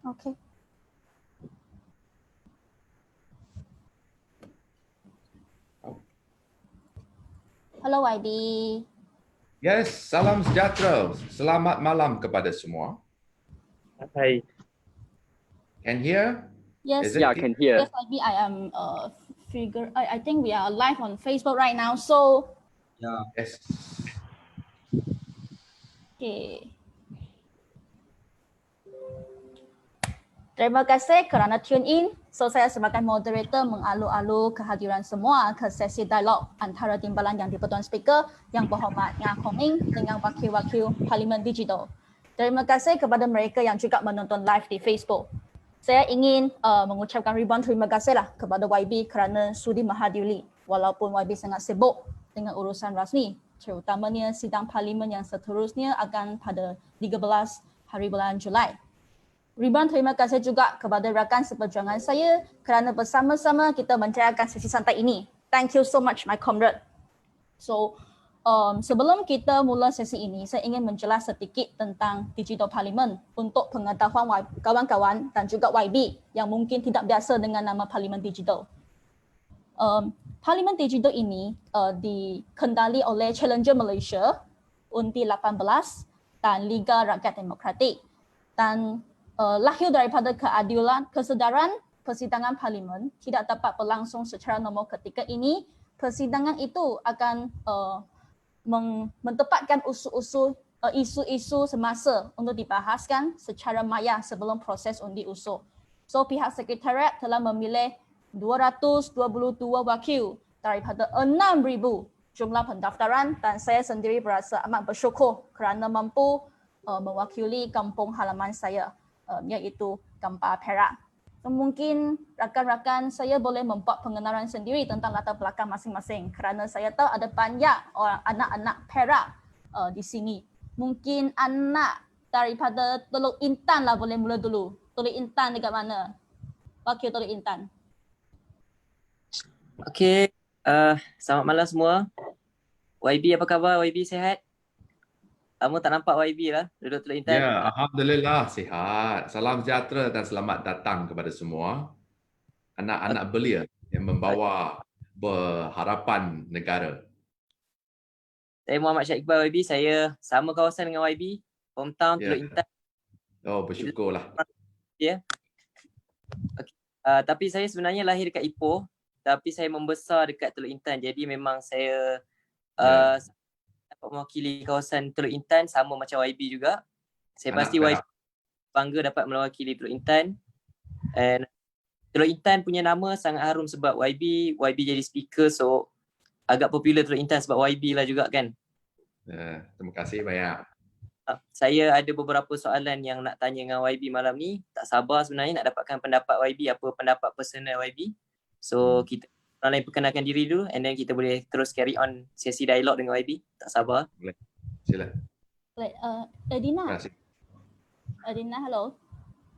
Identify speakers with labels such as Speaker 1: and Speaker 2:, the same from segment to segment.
Speaker 1: Okay. Hello YB.
Speaker 2: Yes, salam sejahtera. Selamat malam kepada semua.
Speaker 3: Hi.
Speaker 2: Can hear?
Speaker 1: Yes.
Speaker 2: Is it
Speaker 3: Yeah, I
Speaker 2: clear?
Speaker 3: can hear.
Speaker 1: Yes, YB. I am I think we are live on Facebook right now. So.
Speaker 2: Yeah. Yes.
Speaker 1: Okay. Terima kasih kerana tune in. So saya sebagai moderator mengalu-alu kehadiran semua ke sesi dialog antara timbalan yang di-Pertuan Speaker yang berhormat Ngah Koming dengan wakil-wakil Parlimen Digital. Terima kasih kepada mereka yang juga menonton live di Facebook. Saya ingin mengucapkan ribuan terima kasihlah kepada YB kerana sudi menghadiri walaupun YB sangat sibuk dengan urusan rasmi, terutamanya sidang Parlimen yang seterusnya akan pada 13 hari bulan Julai. Ribuan terima kasih juga kepada rakan seperjuangan saya kerana bersama-sama kita menjayakan sesi santai ini. Thank you so much my comrade. So, sebelum kita mula sesi ini, saya ingin menjelas sedikit tentang Digital Parlimen untuk pengetahuan kawan-kawan dan juga YB yang mungkin tidak biasa dengan nama Parlimen Digital. Parlimen Digital ini dikendali oleh Challenger Malaysia, Undi 18 dan Liga Rakyat Demokratik dan lahir daripada kesedaran persidangan Parlimen tidak dapat berlangsung secara normal ketika ini. Persidangan itu akan mentempatkan isu-isu semasa untuk dibahaskan secara maya sebelum proses undi usul. So pihak Sekretariat telah memilih 222 wakil daripada 6,000 jumlah pendaftaran dan saya sendiri berasa amat bersyukur kerana mampu mewakili kampung halaman saya, iaitu Kampar Perak. Mungkin rakan-rakan saya boleh membuat pengenalan sendiri tentang latar belakang masing-masing kerana saya tahu ada banyak orang anak-anak Perak di sini. Mungkin anak daripada Teluk Intan lah boleh mula dulu. Teluk Intan dekat mana? Wakil Teluk Intan.
Speaker 4: Okey, selamat malam semua. YB apa khabar? YB sihat? Kamu tak nampak YB lah, duduk Teluk Intan.
Speaker 2: Ya, Alhamdulillah sihat. Salam sejahtera dan selamat datang kepada semua anak-anak belia yang membawa berharapan negara.
Speaker 4: Saya Muhammad Syed Iqbal YB, saya sama kawasan dengan YB, hometown Teluk Intan.
Speaker 2: Oh, bersyukurlah.
Speaker 4: Ya. Okay. Tapi saya sebenarnya lahir dekat Ipoh, tapi saya membesar dekat Teluk Intan. Jadi memang saya dapat mewakili kawasan Teluk Intan sama macam YB juga. Saya pasti YB bangga dapat mewakili Teluk Intan. And Teluk Intan punya nama sangat harum sebab YB jadi speaker, so agak popular Teluk Intan sebab YB lah juga kan.
Speaker 2: Terima kasih banyak.
Speaker 4: Saya ada beberapa soalan yang nak tanya dengan YB malam ni. Tak sabar sebenarnya nak dapatkan pendapat YB, apa pendapat personal YB. So kita orang lain perkenalkan diri dulu and then kita boleh terus carry on sesi dialog dengan YB. Tak sabar.
Speaker 2: Boleh. Sila.
Speaker 1: Adina.
Speaker 2: Terima kasih.
Speaker 1: Adina, hello.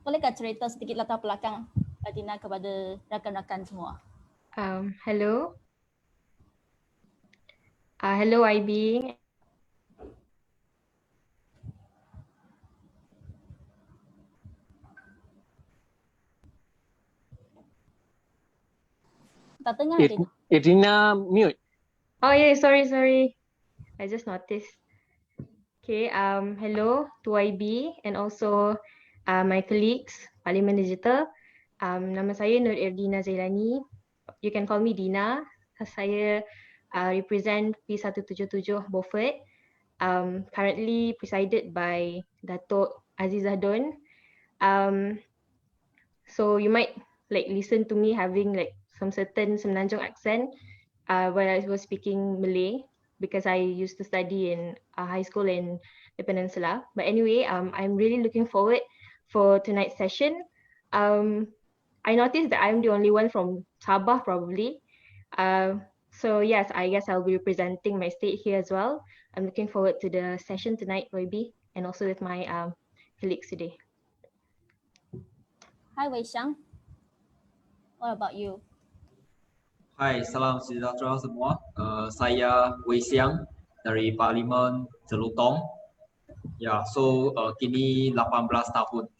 Speaker 1: Bolehkah cerita sedikit latar belakang Adina kepada rakan-rakan semua?
Speaker 5: Hello. Hello YB.
Speaker 1: Tak dengar Adina.
Speaker 3: Adina mute.
Speaker 5: Oh yeah, sorry. I just noticed. Okay, hello to YB and also my colleagues, Parlimen Digital. Nama saya Nur Erdina Zailani. You can call me Dina. Saya represent P177 Beaufort. Currently presided by Datuk Azizah Don. So you might listen to me having some certain Semenanjung accent when I was speaking Malay because I used to study in high school in the Peninsula. But anyway, I'm really looking forward for tonight's session. I noticed that I'm the only one from Sabah probably. So yes, I guess I'll be representing my state here as well. I'm looking forward to the session tonight, YB, and also with my colleagues today.
Speaker 1: Hi Wei Xiang. What about you?
Speaker 6: Hai, salam sejahtera semua. Saya Wei Xiang dari Parlimen Jelutong. Ya, so kini 18 tahun.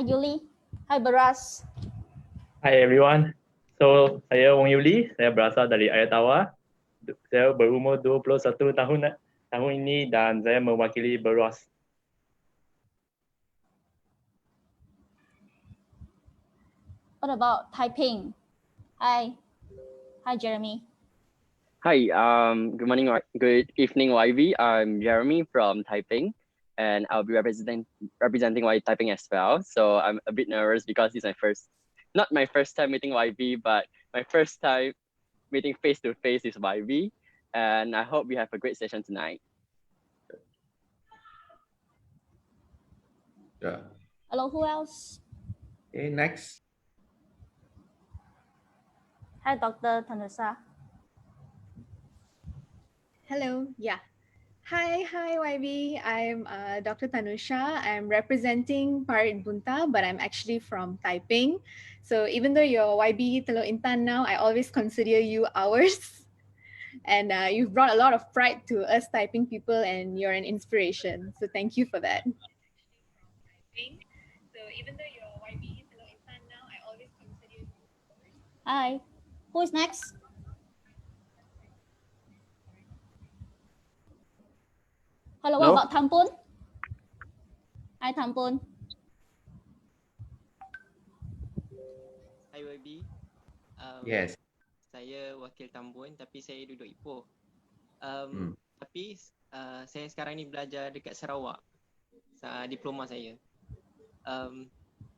Speaker 1: Hi Yuli. Hi Beras.
Speaker 3: Hi everyone. So, saya Wong Yuli, saya berasal dari Air Tawar. Saya berumur 21 tahun ini dan saya mewakili Beras.
Speaker 1: What about Taiping? Hi. Hi Jeremy.
Speaker 7: Hi, good evening, YB. I'm Jeremy from Taiping, and I'll be representing YB Taiping as well. So I'm a bit nervous because it's not my first time meeting YB, but my first time meeting face to face is YB, and I hope we have a great session tonight.
Speaker 2: Yeah.
Speaker 1: Hello, who else?
Speaker 2: Okay, next.
Speaker 1: Hi Dr. Tanusa.
Speaker 8: Hello. Yeah. Hi, YB. I'm Dr. Tanusha. I'm representing Parit Bunta, but I'm actually from Taiping. So even though you're YB Teluk Intan now, I always consider you ours. And you've brought a lot of pride to us Taiping people, and you're an inspiration. So thank you for that. So even though you're YB Teluk Intan now, I always consider you ours.
Speaker 1: Hi. Who is next? Hello, what about Tampun? Hi Tampun.
Speaker 9: Hi YB.
Speaker 2: Yes.
Speaker 9: Saya wakil Tambun tapi saya duduk Ipoh. Tapi saya sekarang ni belajar dekat Sarawak. Diploma saya.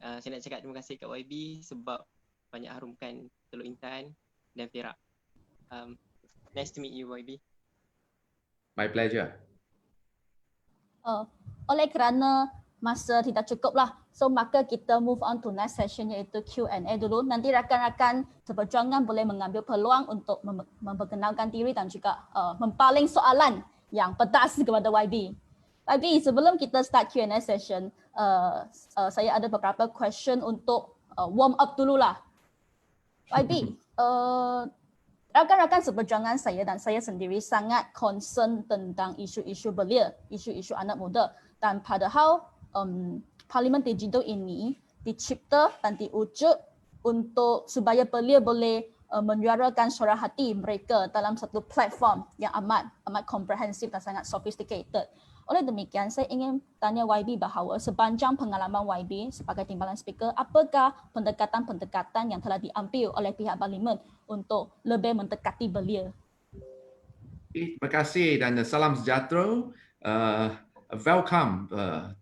Speaker 9: Saya nak cakap terima kasih kat YB sebab banyak harumkan Teluk Intan dan Perak. Nice to meet you YB.
Speaker 2: My pleasure.
Speaker 1: Oleh kerana masa tidak cukup lah, so maka kita move on to next session iaitu Q&A dulu. Nanti rakan-rakan seperjuangan boleh mengambil peluang untuk memperkenalkan diri dan juga mempaling soalan yang pedas kepada YB. YB, sebelum kita start Q&A session, saya ada beberapa question untuk warm up dululah. YB, rakan-rakan seperjuangan saya dan saya sendiri sangat concern tentang isu-isu belia, isu-isu anak muda, dan padahal Parlimen Digital ini dicipta dan diwujud untuk supaya belia boleh menyuarakan suara hati mereka dalam satu platform yang amat komprehensif dan sangat sophisticated. Oleh demikian, saya ingin tanya YB bahawa sepanjang pengalaman YB sebagai timbalan speaker, apakah pendekatan-pendekatan yang telah diambil oleh pihak Parlimen untuk lebih mendekati belia?
Speaker 2: Terima kasih dan salam sejahtera. Welcome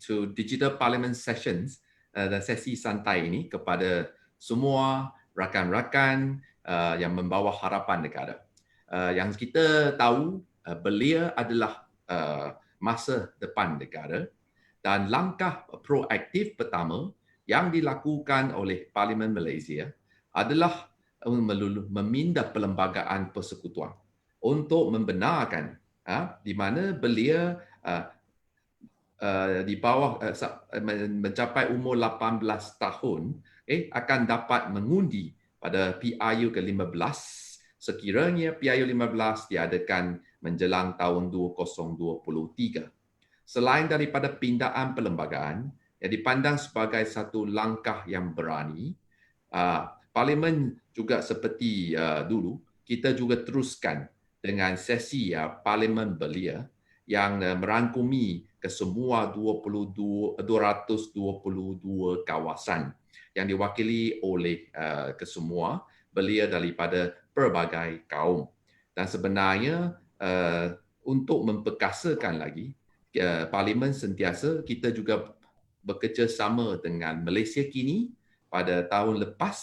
Speaker 2: to Digital Parliament Sessions dan sesi santai ini kepada semua rakan-rakan yang membawa harapan negara. Yang kita tahu belia adalah masa depan negara dan langkah proaktif pertama yang dilakukan oleh Parlimen Malaysia adalah meminda Perlembagaan Persekutuan untuk membenarkan di mana belia di bawah mencapai umur 18 tahun akan dapat mengundi pada PRU ke-15 sekiranya PRU 15 diadakan menjelang tahun 2023. Selain daripada pindaan perlembagaan yang dipandang sebagai satu langkah yang berani, Parlimen juga seperti dulu, kita juga teruskan dengan sesi Parlimen Belia yang merangkumi kesemua 222 kawasan yang diwakili oleh kesemua belia daripada pelbagai kaum. Dan sebenarnya untuk memperkasakan lagi, Parlimen sentiasa kita juga bekerjasama dengan Malaysia Kini pada tahun lepas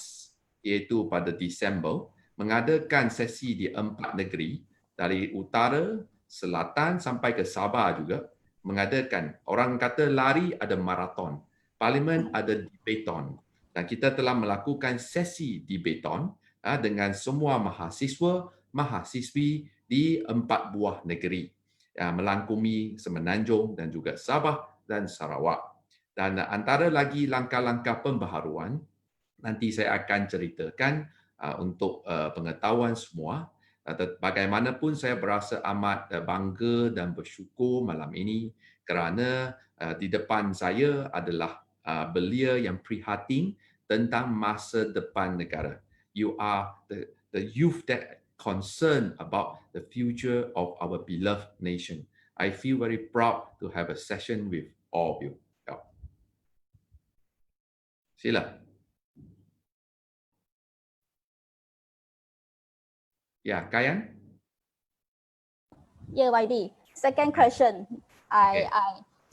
Speaker 2: iaitu pada Disember mengadakan sesi di 4 negeri dari utara, selatan sampai ke Sabah juga mengadakan, orang kata lari ada maraton, Parlimen ada debaton dan kita telah melakukan sesi debaton dengan semua mahasiswa-mahasiswi di 4 buah negeri melangkumi Semenanjung dan juga Sabah dan Sarawak. Dan antara lagi langkah-langkah pembaharuan nanti saya akan ceritakan untuk pengetahuan semua. Bagaimanapun saya berasa amat bangga dan bersyukur malam ini kerana di depan saya adalah belia yang prihatin tentang masa depan negara. You are the youth that concerned about the future of our beloved nation. I feel very proud to have a session with all of you. Yeah. Sila. Ya, Kayan?
Speaker 1: Ya, YB. Second question.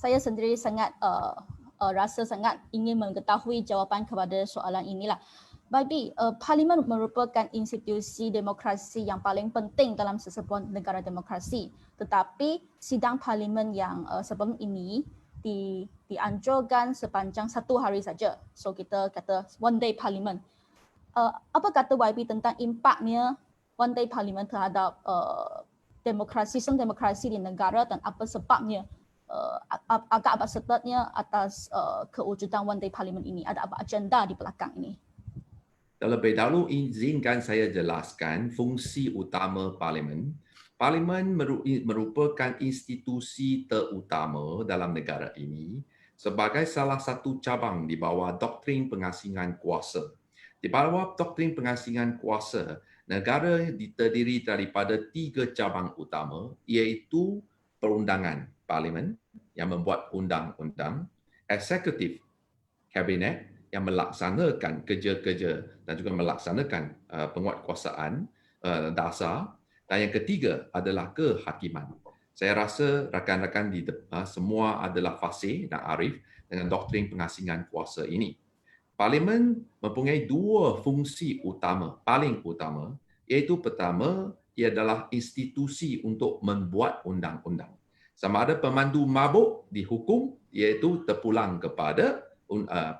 Speaker 1: Saya sendiri sangat rasa sangat ingin mengetahui jawapan kepada soalan inilah. YB, Parlimen merupakan institusi demokrasi yang paling penting dalam sesebuah negara demokrasi. Tetapi sidang Parlimen yang sebelum ini dianjurkan sepanjang 1 hari saja. So kita kata one day Parlimen. Apa kata YB tentang impaknya one day Parlimen terhadap demokrasi di negara dan apa sebabnya agak sebabnya atas kewujudan one day Parlimen ini? Ada apa agenda di belakang ini?
Speaker 2: Terlebih dahulu izinkan saya jelaskan fungsi utama Parlimen. Parlimen merupakan institusi terutama dalam negara ini sebagai salah satu cabang di bawah doktrin pengasingan kuasa. Di bawah doktrin pengasingan kuasa, negara terdiri daripada 3 cabang utama, iaitu perundangan Parlimen yang membuat undang-undang, eksekutif kabinet yang melaksanakan kerja-kerja dan juga melaksanakan penguatkuasaan dasar, dan yang ketiga adalah kehakiman. Saya rasa rakan-rakan di semua adalah fasih dan arif dengan doktrin pengasingan kuasa ini. Parlimen mempunyai 2 fungsi utama, paling utama, iaitu pertama, ia adalah institusi untuk membuat undang-undang. Sama ada pemandu mabuk dihukum, iaitu terpulang kepada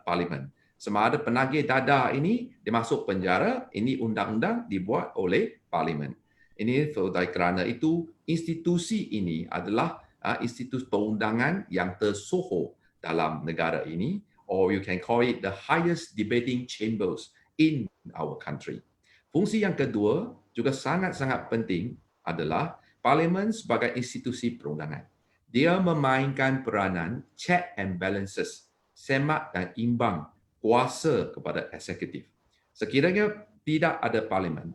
Speaker 2: Parlimen. Sama ada penagih dadah ini dimasuk penjara, ini undang-undang dibuat oleh Parlimen. Ini kerana itu institusi ini adalah institusi perundangan yang tersohor dalam negara ini, or you can call it the highest debating chambers in our country. Fungsi yang kedua juga sangat-sangat penting adalah Parlimen sebagai institusi perundangan. Dia memainkan peranan check and balances, semak dan imbang kuasa kepada eksekutif. Sekiranya tidak ada Parlimen,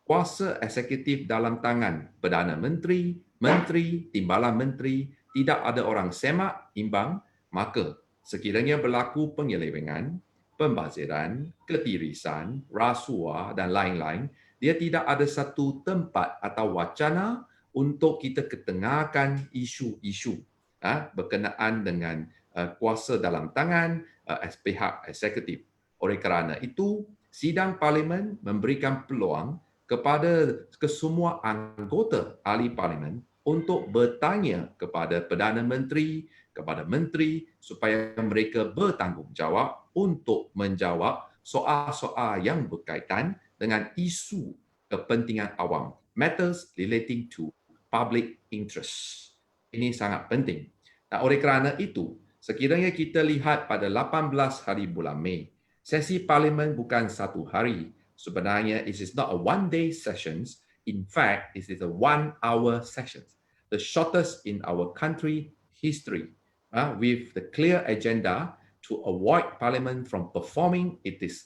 Speaker 2: kuasa eksekutif dalam tangan Perdana Menteri, Menteri, Timbalan Menteri, tidak ada orang semak, imbang, maka sekiranya berlaku penyelewengan, pembaziran, ketirisan, rasuah dan lain-lain, dia tidak ada satu tempat atau wacana untuk kita ketengahkan isu-isu berkenaan dengan kuasa dalam tangan pihak eksekutif. Oleh kerana itu, sidang Parlimen memberikan peluang kepada kesemua anggota ahli Parlimen untuk bertanya kepada Perdana Menteri, kepada Menteri supaya mereka bertanggungjawab untuk menjawab soal-soal yang berkaitan dengan isu kepentingan awam, matters relating to public interest. Ini sangat penting. Dan oleh kerana itu, sekiranya kita lihat pada 18 hari bulan Mei, sesi Parlimen bukan 1 hari. Sebenarnya, it is not a one-day sessions. In fact, it is a 1-hour sessions, the shortest in our country history, with the clear agenda to avoid Parliament from performing its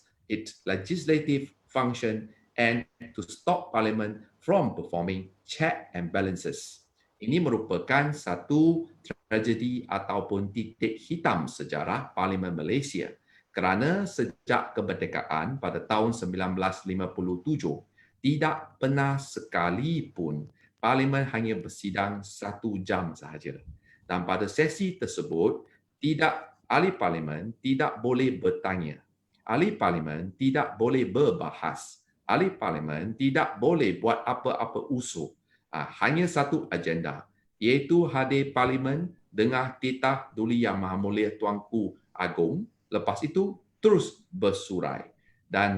Speaker 2: legislative function and to stop Parliament from performing check and balances. Ini merupakan satu tragedi ataupun titik hitam sejarah Parlimen Malaysia kerana sejak kemerdekaan pada tahun 1957 tidak pernah sekalipun Parlimen hanya bersidang 1 jam sahaja. Dan pada sesi tersebut, ahli Parlimen tidak boleh bertanya. Ahli Parlimen tidak boleh berbahas. Ahli Parlimen tidak boleh buat apa-apa usul. Hanya satu agenda, iaitu hadir Parlimen dengar titah Duli Yang Maha Mulia Tuanku Agong. Lepas itu terus bersurai dan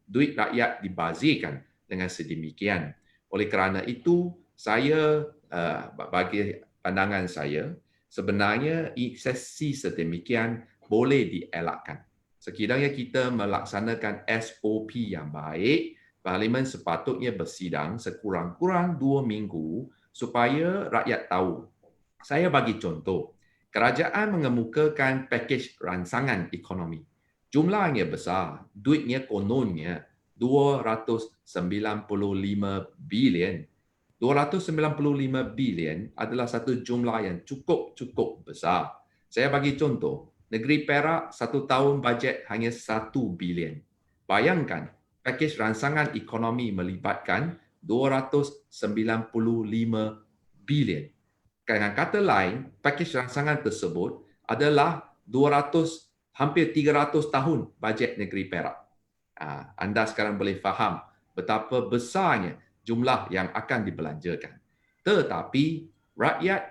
Speaker 2: duit rakyat dibazirkan dengan sedemikian. Oleh kerana itu, saya bagi pandangan saya, sebenarnya sesi sedemikian boleh dielakkan. Sekiranya kita melaksanakan SOP yang baik, Parlimen sepatutnya bersidang sekurang-kurang 2 minggu supaya rakyat tahu. Saya bagi contoh, kerajaan mengemukakan pakej rancangan ekonomi. Jumlahnya besar, duitnya kononnya 295 bilion. 295 bilion adalah satu jumlah yang cukup besar. Saya bagi contoh, negeri Perak satu tahun bajet hanya 1 bilion. Bayangkan, pakej rancangan ekonomi melibatkan 295 bilion. Dengan kata lain, pakej rancangan tersebut adalah 200, hampir 300 tahun bajet negeri Perak. Anda sekarang boleh faham betapa besarnya jumlah yang akan dibelanjakan. Tetapi rakyat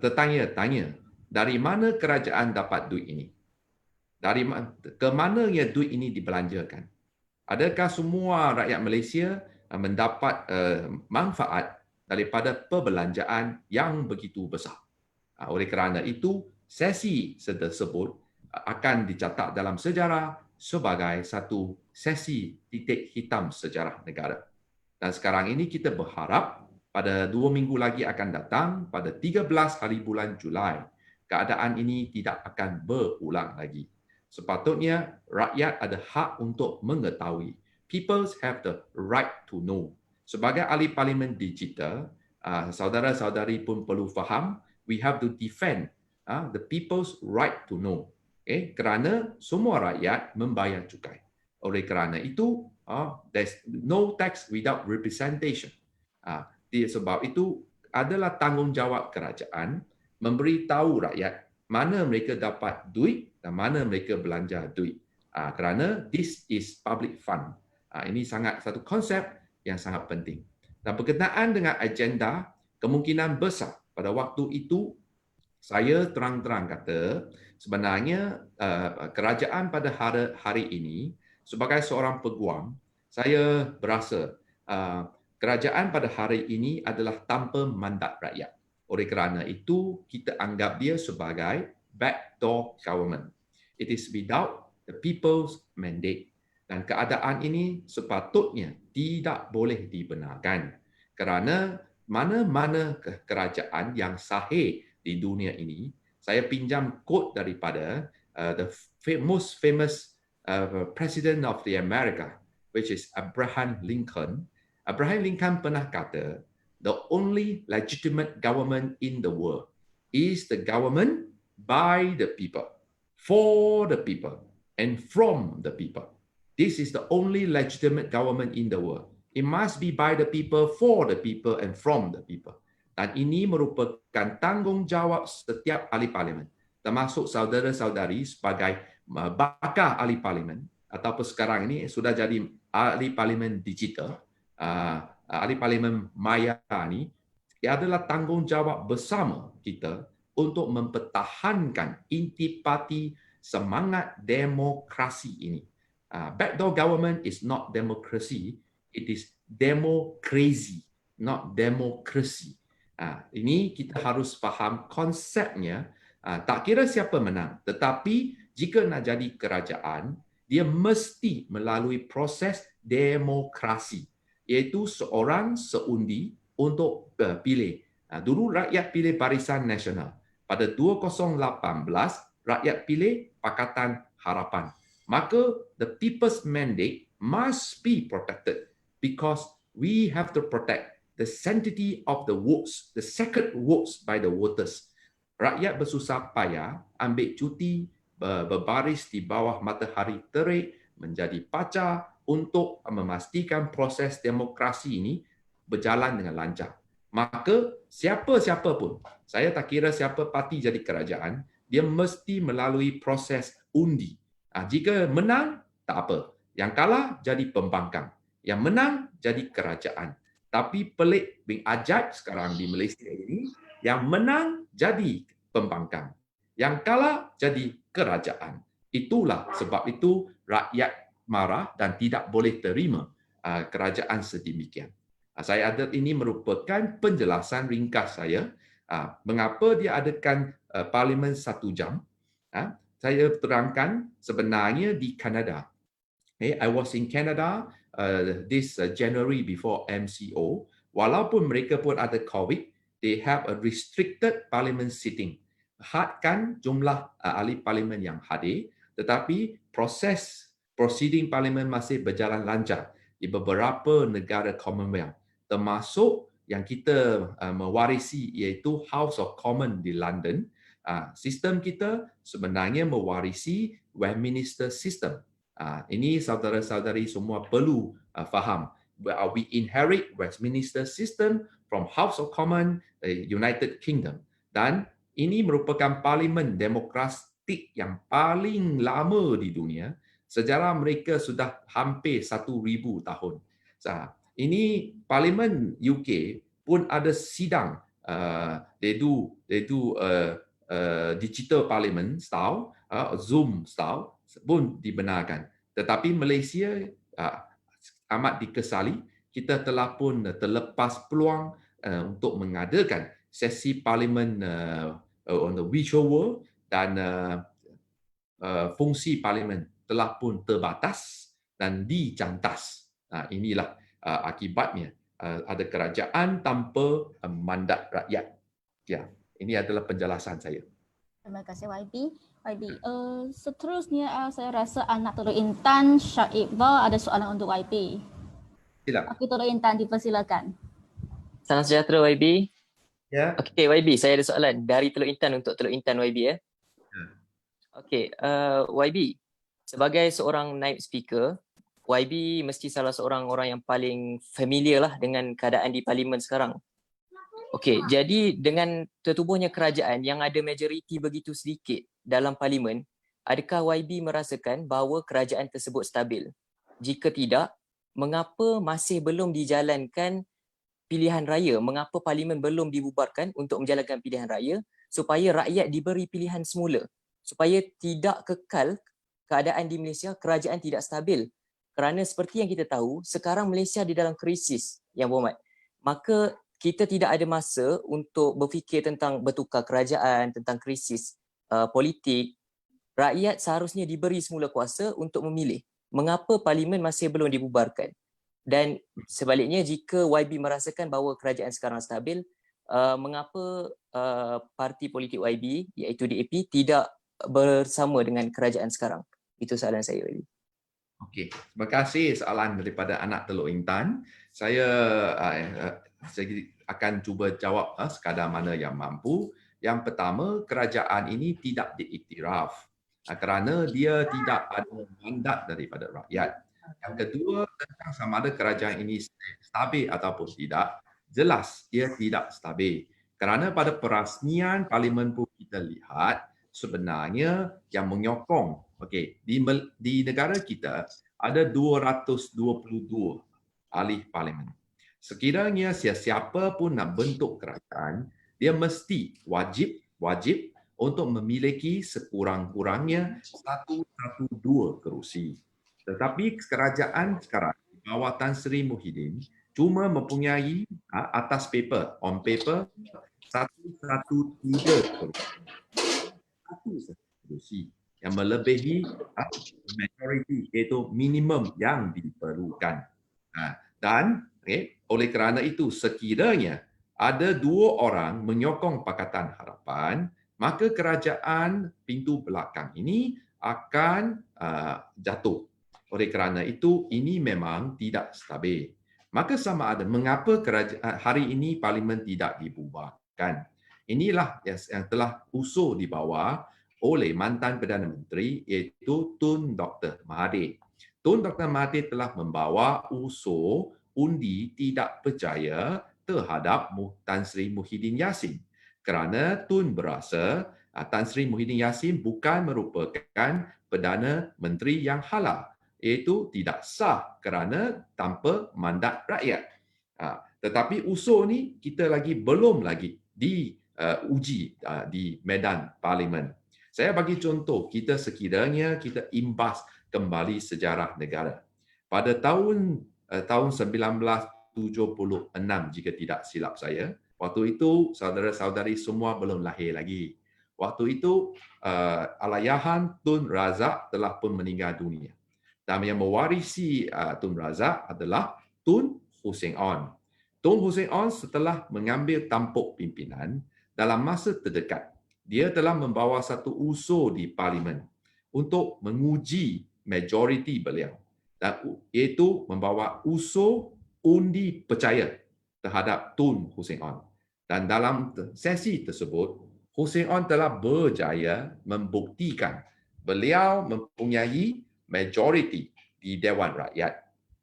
Speaker 2: tertanya-tanya, dari mana kerajaan dapat duit ini? Ke mananya duit ini dibelanjakan? Adakah semua rakyat Malaysia mendapat manfaat daripada perbelanjaan yang begitu besar? Oleh kerana itu, sesi tersebut akan dicatat dalam sejarah sebagai satu sesi titik hitam sejarah negara. Dan sekarang ini kita berharap pada 2 minggu lagi akan datang, pada 13 hari bulan Julai, keadaan ini tidak akan berulang lagi. Sepatutnya rakyat ada hak untuk mengetahui. People have the right to know. Sebagai ahli parlimen digital, saudara-saudari pun perlu faham, we have to defend the people's right to know. Kerana semua rakyat membayar cukai. Oleh kerana itu, there's no tax without representation. Sebab itu adalah tanggungjawab kerajaan memberitahu rakyat mana mereka dapat duit dan mana mereka belanja duit. Kerana this is public fund. Ini satu konsep yang sangat penting. Dan berkenaan dengan agenda, kemungkinan besar pada waktu itu saya terang-terang kata sebenarnya kerajaan pada hari ini sebagai seorang peguam, saya berasa kerajaan pada hari ini adalah tanpa mandat rakyat. Oleh kerana itu, kita anggap dia sebagai backdoor government. It is without the people's mandate. Dan keadaan ini sepatutnya tidak boleh dibenarkan. Kerana mana-mana kerajaan yang sahih di dunia ini, saya pinjam quote daripada the most famous president of the America, which is Abraham Lincoln. Abraham Lincoln pernah kata, the only legitimate government in the world is the government by the people, for the people, and from the people. This is the only legitimate government in the world. It must be by the people, for the people, and from the people. Dan ini merupakan tanggungjawab setiap ahli parlimen, termasuk saudara-saudari sebagai bakal ahli parlimen, ataupun sekarang ini sudah jadi ahli parlimen digital, ahli parlimen maya ini, ia adalah tanggungjawab bersama kita untuk mempertahankan intipati semangat demokrasi ini. Backdoor government is not democracy, it is democracy, not democracy. Ini kita harus faham konsepnya. Tak kira siapa menang, tetapi jika nak jadi kerajaan, dia mesti melalui proses demokrasi, iaitu seorang seundi untuk pilih. Dulu rakyat pilih Barisan Nasional. Pada 2018, rakyat pilih Pakatan Harapan. Maka the people's mandate must be protected because we have to protect the sanctity of the votes, the sacred votes by the voters. Rakyat bersusah payah ambil cuti, berbaris di bawah matahari terik, menjadi pacar untuk memastikan proses demokrasi ini berjalan dengan lancar. Maka siapa-siapa pun, saya tak kira siapa parti jadi kerajaan, dia mesti melalui proses undi. Jika menang, tak apa. Yang kalah jadi pembangkang. Yang menang jadi kerajaan. Tapi pelik bin ajaib sekarang di Malaysia ini, yang menang jadi pembangkang. Yang kalah jadi kerajaan. Itulah sebab itu rakyat marah dan tidak boleh terima kerajaan sedemikian. Saya ada ini merupakan penjelasan ringkas saya mengapa dia adakan parlimen 1 jam. Saya terangkan sebenarnya di Kanada. I was in Canada this January before MCO. Walaupun mereka pun ada COVID, they have a restricted parliament sitting. Hadkan jumlah ahli parlimen yang hadir, tetapi proses proceeding parlimen masih berjalan lancar di beberapa negara Commonwealth, termasuk yang kita mewarisi iaitu House of Commons di London. Sistem kita sebenarnya mewarisi Westminster System. Ini saudara-saudari semua perlu faham. We inherit Westminster System from House of Commons, United Kingdom. Dan ini merupakan parlimen demokratik yang paling lama di dunia. Sejarah mereka sudah hampir 1,000 tahun. Ini parlimen UK pun ada sidang. They do digital parliament style, Zoom style pun dibenarkan. Tetapi Malaysia amat dikesali, kita telah pun terlepas peluang untuk mengadakan sesi parlimen on the virtual world, dan fungsi parlimen telah pun terbatas dan dicantas. Inilah akibatnya ada kerajaan tanpa mandat rakyat. Ya, ini adalah penjelasan saya.
Speaker 1: Terima kasih YB. Seterusnya saya rasa anak Teluk Intan Syah Iqbal ada soalan untuk YB.
Speaker 2: Silakan.
Speaker 1: Okey, Teluk Intan dipersilakan.
Speaker 4: Salam sejahtera YB.
Speaker 2: Ya.
Speaker 4: Okey YB, saya ada soalan dari Teluk Intan untuk Teluk Intan YB ya. Okey, YB, sebagai seorang naib speaker, YB mesti salah seorang orang yang paling familiar lah dengan keadaan di parlimen sekarang. Okey, jadi dengan tertubuhnya kerajaan yang ada majoriti begitu sedikit dalam parlimen, adakah YB merasakan bahawa kerajaan tersebut stabil? Jika tidak, mengapa masih belum dijalankan pilihan raya? Mengapa parlimen belum dibubarkan untuk menjalankan pilihan raya supaya rakyat diberi pilihan semula? Supaya tidak kekal keadaan di Malaysia, kerajaan tidak stabil. Kerana seperti yang kita tahu, sekarang Malaysia di dalam krisis, Yang Berhormat. Maka kita tidak ada masa untuk berfikir tentang bertukar kerajaan, tentang krisis politik. Rakyat seharusnya diberi semula kuasa untuk memilih. Mengapa parlimen masih belum dibubarkan? Dan sebaliknya, jika YB merasakan bahawa kerajaan sekarang stabil, mengapa parti politik YB iaitu DAP tidak bersama dengan kerajaan sekarang? Itu soalan saya, YB.
Speaker 2: Okey, terima kasih soalan daripada anak Teluk Intan. Saya akan cuba jawab sekadar mana yang mampu. Yang pertama, kerajaan ini tidak diiktiraf kerana dia tidak ada mandat daripada rakyat. Yang kedua, tentang sama ada kerajaan ini stabil ataupun tidak, jelas dia tidak stabil. Kerana pada perasmian parlimen pun kita lihat sebenarnya yang menyokong, di negara kita ada 222 ahli parlimen. Sekiranya siapa pun nak bentuk kerajaan, dia mesti wajib untuk memiliki sekurang-kurangnya 112 kerusi. Tetapi kerajaan sekarang di bawah Tan Sri Muhyiddin cuma mempunyai atas paper, on paper 113 kerusi yang melebihi majority, iaitu minimum yang diperlukan. Dan oleh kerana itu, sekiranya ada 2 orang menyokong Pakatan Harapan, maka kerajaan pintu belakang ini akan jatuh. Oleh kerana itu, ini memang tidak stabil. Maka sama ada mengapa hari ini parlimen tidak dibubarkan. Inilah yang telah usul di bawah oleh mantan Perdana Menteri iaitu Tun Dr. Mahathir. Tun Dr. Mahathir telah membawa usul undi tidak percaya terhadap Tan Sri Muhyiddin Yassin. Kerana Tun berasa Tan Sri Muhyiddin Yassin bukan merupakan Perdana Menteri yang halal, iaitu tidak sah kerana tanpa mandat rakyat. Tetapi usul ni kita belum lagi diuji di medan parlimen. Saya bagi contoh, sekiranya kita imbas kembali sejarah negara. Pada tahun 1976 jika tidak silap saya, waktu itu saudara-saudari semua belum lahir lagi. Waktu itu Allahyarham Tun Razak telah pun meninggal dunia. Dan yang mewarisi Tun Razak adalah Tun Hussein On. Tun Hussein Onn setelah mengambil tampuk pimpinan dalam masa terdekat, dia telah membawa satu usul di Parlimen untuk menguji majoriti beliau, dan iaitu membawa usul undi percaya terhadap Tun Hussein Onn. Dan dalam sesi tersebut, Hussein Onn telah berjaya membuktikan beliau mempunyai majoriti di Dewan Rakyat,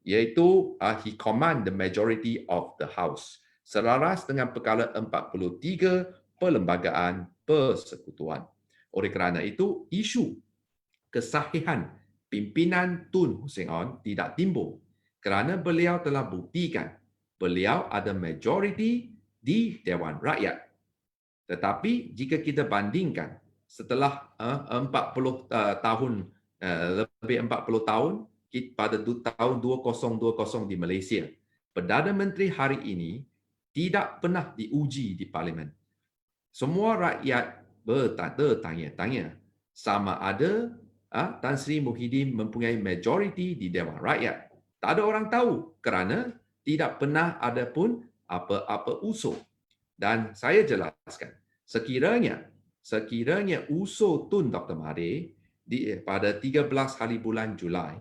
Speaker 2: iaitu he command the majority of the House, selaras dengan perkara 43 Perlembagaan Persekutuan. Oleh kerana itu, isu kesahihan pimpinan Tun Hussein Onn tidak timbul kerana beliau telah buktikan beliau ada majoriti di Dewan Rakyat. Tetapi jika kita bandingkan setelah 40 tahun, lebih 40 tahun pada tahun 2020 di Malaysia, Perdana Menteri hari ini tidak pernah diuji di Parlimen. Semua rakyat bertanya-tanya sama ada Tan Sri Muhyiddin mempunyai majoriti di Dewan Rakyat. Tak ada orang tahu kerana tidak pernah ada pun apa-apa usul. Dan saya jelaskan, sekiranya usul Tun Dr. Mahathir pada 13 hari bulan Julai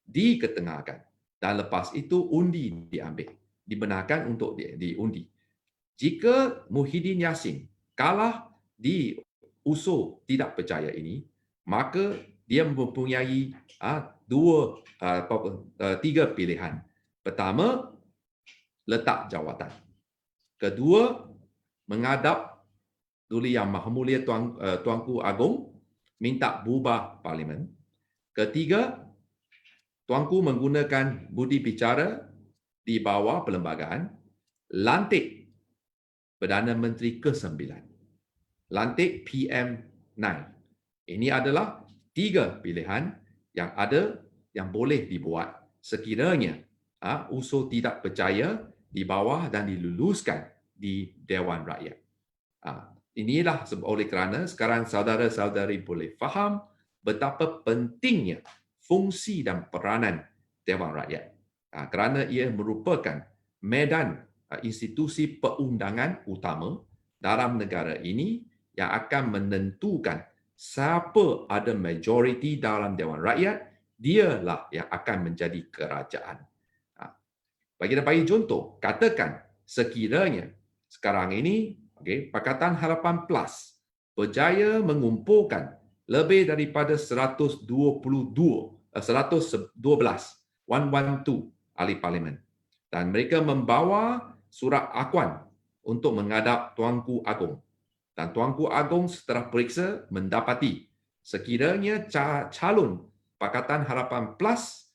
Speaker 2: diketengahkan dan lepas itu undi diambil, dibenarkan untuk diundi. Jika Muhyiddin Yassin kalah di usul tidak percaya ini, maka dia mempunyai tiga pilihan. Pertama, letak jawatan. Kedua, menghadap Duli Yang Maha Mulia Tuanku Agong, minta bubar Parlimen. Ketiga, Tuanku menggunakan budi bicara di bawah perlembagaan, lantik Perdana Menteri ke-9, lantik PM9. Ini adalah tiga pilihan yang boleh dibuat sekiranya usul tidak percaya di bawah dan diluluskan di Dewan Rakyat. Inilah oleh kerana sekarang saudara-saudari boleh faham betapa pentingnya fungsi dan peranan Dewan Rakyat. Kerana ia merupakan medan institusi perundangan utama dalam negara ini yang akan menentukan siapa ada majoriti dalam Dewan Rakyat, dialah yang akan menjadi kerajaan. Bagi contoh, katakan sekiranya sekarang ini Pakatan Harapan Plus berjaya mengumpulkan lebih daripada 112 ahli parlimen, dan mereka membawa surat akuan untuk menghadap Tuanku Agong. Dan Tuanku Agong setelah periksa mendapati sekiranya calon Pakatan Harapan Plus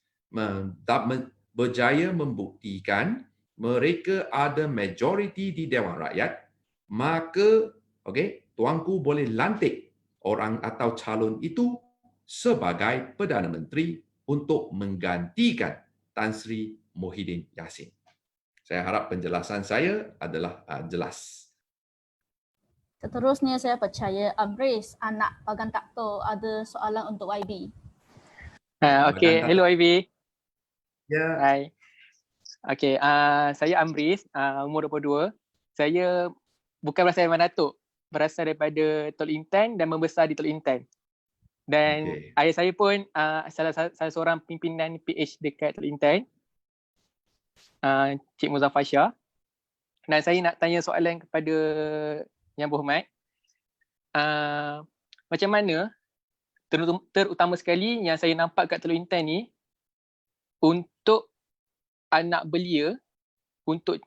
Speaker 2: berjaya membuktikan mereka ada majoriti di Dewan Rakyat, maka Tuanku boleh lantik orang atau calon itu sebagai Perdana Menteri untuk menggantikan Tan Sri Muhyiddin Yassin. Saya harap penjelasan saya adalah jelas.
Speaker 1: Seterusnya saya percaya Amris, anak Bagan Takto, ada soalan untuk YB.
Speaker 10: Okey, hello YB.
Speaker 2: Ya.
Speaker 10: Hai. Okey, saya Amris, umur 22. Saya bukan berasal dari Datuk, berasal daripada Tol Intan dan membesar di Tol Intan. Dan ayah saya pun salah seorang pimpinan PH dekat Tol Intan, Cik Muzaffar Shah. Dan saya nak tanya soalan kepada Yang Berhormat. Macam mana, terutama sekali yang saya nampak kat Teluk Intan ni, untuk anak belia untuk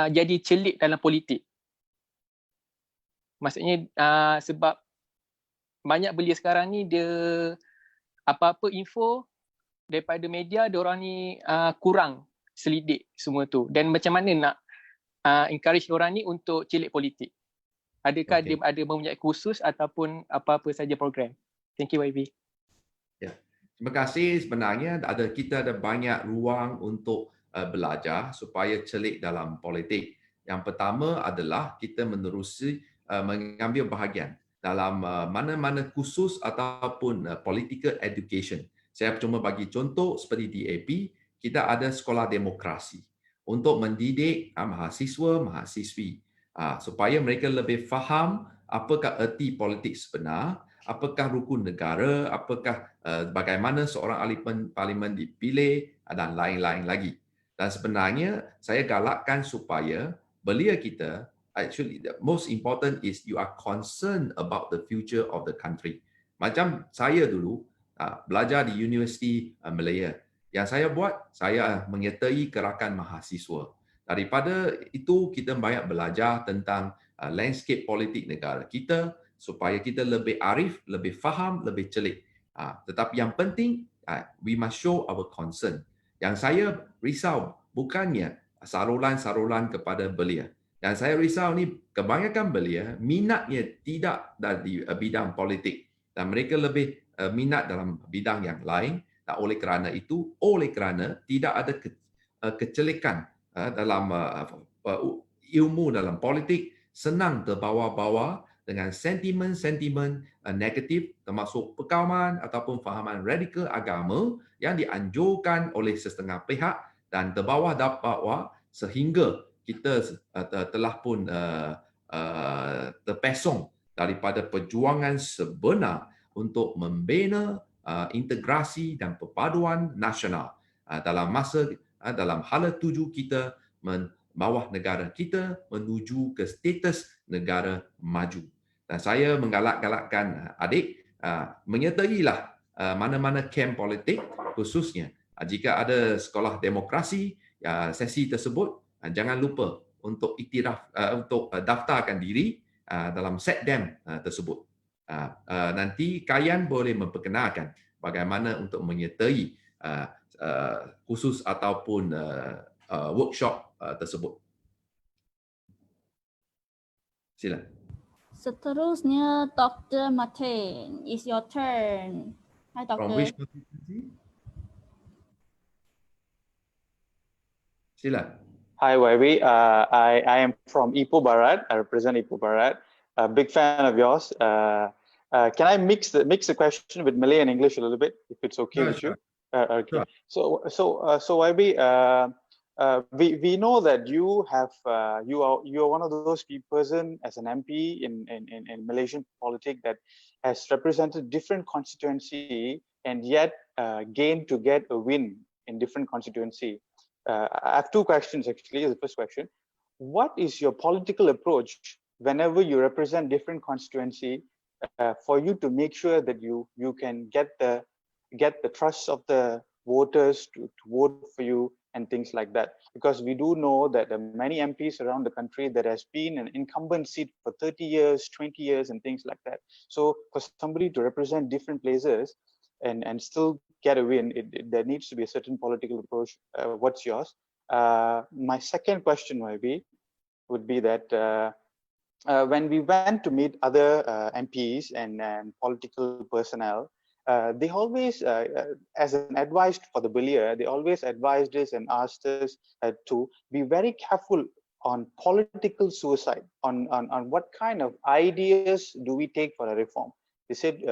Speaker 10: jadi celik dalam politik. Maksudnya sebab banyak belia sekarang ni dia apa-apa info daripada media, diorang ni kurang selidik semua tu. Dan macam mana nak encourage diorang ni untuk celik politik? Adakah dia ada mempunyai kursus ataupun apa-apa saja program? Thank you YB.
Speaker 2: Ya. Terima kasih. Sebenarnya kita ada banyak ruang untuk belajar supaya celik dalam politik. Yang pertama adalah kita menerusi mengambil bahagian dalam mana-mana kursus ataupun political education. Saya cuma bagi contoh seperti DAP, kita ada sekolah demokrasi. untuk mendidik mahasiswa-mahasiswi supaya mereka lebih faham apakah erti politik sebenar, apakah rukun negara, apakah bagaimana seorang ahli parlimen dipilih dan lain-lain lagi. Dan sebenarnya saya galakkan supaya belia kita, actually the most important is you are concerned about the future of the country. Macam saya dulu belajar di Universiti Malaya. Yang saya buat, saya menyertai gerakan mahasiswa. Daripada itu kita banyak belajar tentang landscape politik negara kita supaya kita lebih arif, lebih faham, lebih celik. Tetapi yang penting, we must show our concern. Yang saya risau bukannya sarulan-sarulan kepada belia. Yang saya risau ni kebanyakan belia minatnya tidak dari bidang politik dan mereka lebih minat dalam bidang yang lain. Dan oleh kerana itu, oleh kerana tidak ada kecelikan dalam ilmu dalam politik, senang terbawa-bawa dengan sentimen-sentimen negatif termasuk perkauman ataupun fahaman radikal agama yang dianjurkan oleh setengah pihak dan terbawa-bawa sehingga kita telah pun terpesong daripada perjuangan sebenar untuk membina integrasi dan perpaduan nasional dalam hala tuju kita membawa negara kita menuju ke status negara maju. Dan saya menggalak-galakkan adik menyertailah mana-mana kem politik khususnya jika ada sekolah demokrasi sesi tersebut jangan lupa untuk iktiraf untuk daftarkan diri dalam setdem tersebut. Nanti kalian boleh memperkenalkan bagaimana untuk menyertai khusus ataupun workshop tersebut. Sila.
Speaker 1: Seterusnya Dr. Martin, it's your turn. Hi Dr.
Speaker 2: From which constituency? Sila.
Speaker 11: Hi YB, I am from Ipoh Barat. I represent Ipoh Barat. A big fan of yours. Can I mix the question with Malay and English a little bit, if it's okay with you? Okay. Sure. So YB, we know that you are one of those person as an MP in Malaysian politics that has represented different constituency and yet gained to get a win in different constituency. I have two questions actually. The first question: what is your political approach whenever you represent different constituency for you to make sure that you can get the trust of the voters to vote for you and things like that? Because we do know that there are many MPs around the country that has been an incumbent seat for 30 years, 20 years and things like that. So for somebody to represent different places and still get a win, there needs to be a certain political approach. What's yours? My second question would be that when we went to meet other MPs and political personnel, they always, as an advice for the belia, they always advised us and asked us to be very careful on political suicide, on what kind of ideas do we take for a reform. They said,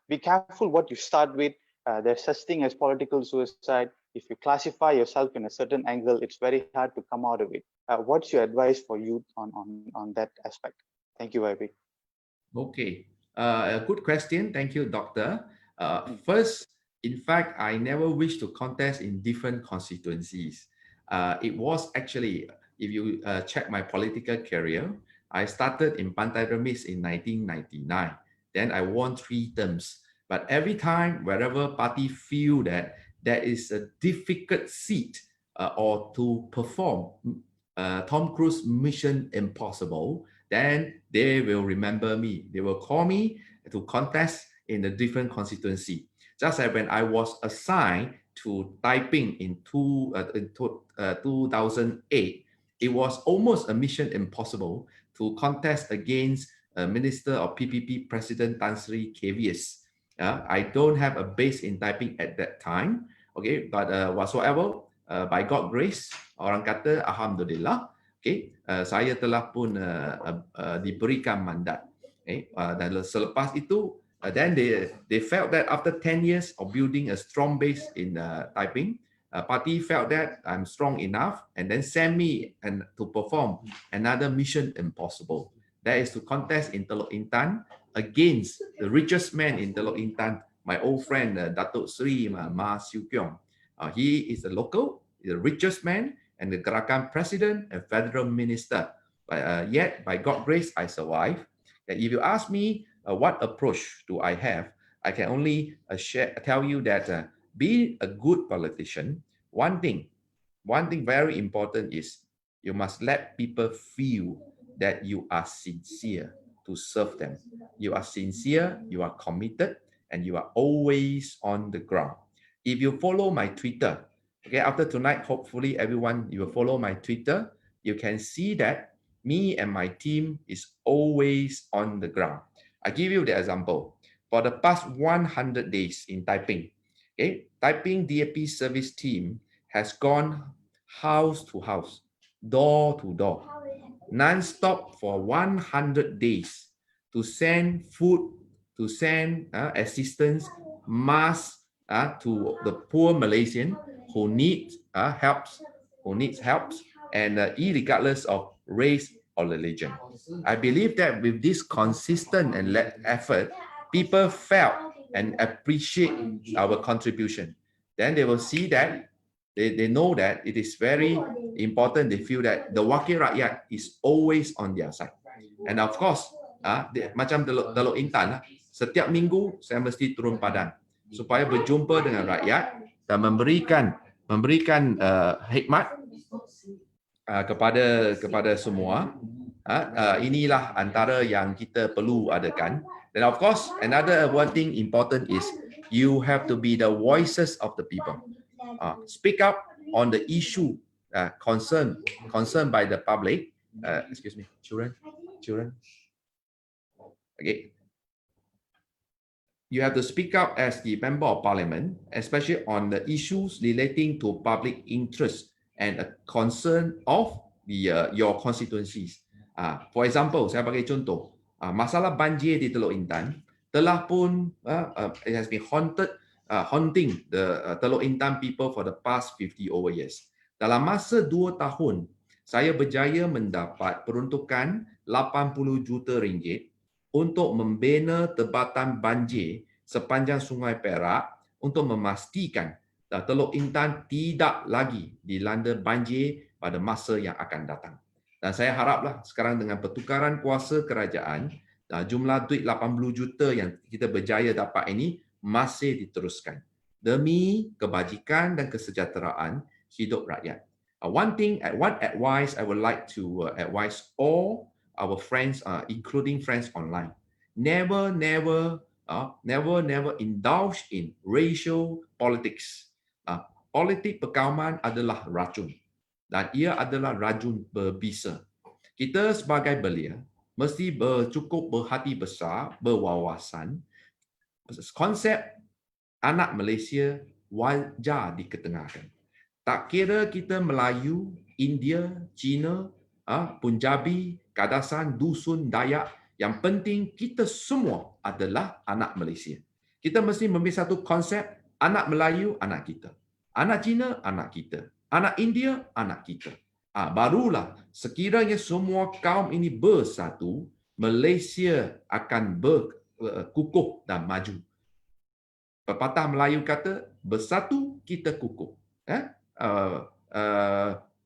Speaker 11: be careful what you start with. There's such thing as political suicide. If you classify yourself in a certain angle, it's very hard to come out of it. What's your advice for youth on that aspect? Thank you, YB.
Speaker 2: Okay, a good question. Thank you, Doctor. First, in fact, I never wish to contest in different constituencies. It was actually, if you check my political career, I started in Pantai Remis in 1999. Then I won 3 terms. But every time, wherever party feel that there is a difficult seat or to perform Tom Cruise Mission Impossible, then they will remember me. They will call me to contest in a different constituency. Just like when I was assigned to Taiping in 2008, it was almost a mission impossible to contest against Minister of PPP President Tan Sri Kevius. I don't have a base in Taiping at that time, okay, but whatsoever, by God's grace, orang kata Alhamdulillah, okay, saya telah pun diberikan mandat. Okay, dan selepas itu, then they felt that after 10 years of building a strong base in Taiping, party felt that I'm strong enough and then sent me and to perform another mission impossible. That is to contest in Teluk Intan against the richest man in Teluk Intan, my old friend Datuk Sri Ma Siu Kiong. He is a local, the richest man, and the Gerakan president and federal minister. But yet, by God's grace, I survived. If you ask me what approach do I have, I can only tell you that being a good politician, one thing very important is you must let people feel that you are sincere to serve them. You are sincere, you are committed, and you are always on the ground. If you follow my Twitter, okay, after tonight, hopefully everyone, you will follow my Twitter, you can see that me and my team is always on the ground. I give you the example. For the past 100 days in Taiping, okay, Taiping DAP service team has gone house to house, door to door, non-stop for 100 days to send food, to send assistance, masks to the poor Malaysian who needs help, and irregardless of race or religion. I believe that with this consistent and effort, people felt and appreciate our contribution. Then they will see that they know that it is very important. They feel that the Wakil Rakyat is always on their side. And of course, macam Teluk Intan, setiap minggu saya mesti turun padang supaya berjumpa dengan rakyat dan memberikan hikmat kepada semua. Inilah antara yang kita perlu adakan. And of course, another one thing important is you have to be the voices of the people. Speak up on the issue concerned by the public. Excuse me, children. Okay. You have to speak up as the member of parliament, especially on the issues relating to public interest and a concern of your constituencies. For example, saya bagi contoh, masalah banjir di Teluk Intan telah pun it has been haunting the Teluk Intan people for the past 50 over years. Dalam masa 2 tahun, saya berjaya mendapat peruntukan 80 juta ringgit untuk membina tebatan banjir sepanjang Sungai Perak untuk memastikan Teluk Intan tidak lagi dilanda banjir pada masa yang akan datang. Dan saya haraplah sekarang dengan pertukaran kuasa kerajaan, jumlah duit 80 juta yang kita berjaya dapat ini masih diteruskan demi kebajikan dan kesejahteraan hidup rakyat. One advice I would like to advise all our friends, including friends online, never indulge in racial politics. Politik perkauman adalah racun dan ia adalah racun berbisa. Kita sebagai belia mesti cukup berhati besar, berwawasan. Konsep anak Malaysia wajar diketengahkan. Tak kira kita Melayu, India, Cina, Punjabi, Kadasan, Dusun, Dayak, yang penting kita semua adalah anak Malaysia. Kita mesti memiliki satu konsep anak Melayu, anak kita. Anak Cina, anak kita. Anak India, anak kita. Barulah sekiranya semua kaum ini bersatu, Malaysia akan berkukuh dan maju. Pepatah Melayu kata, bersatu kita kukuh.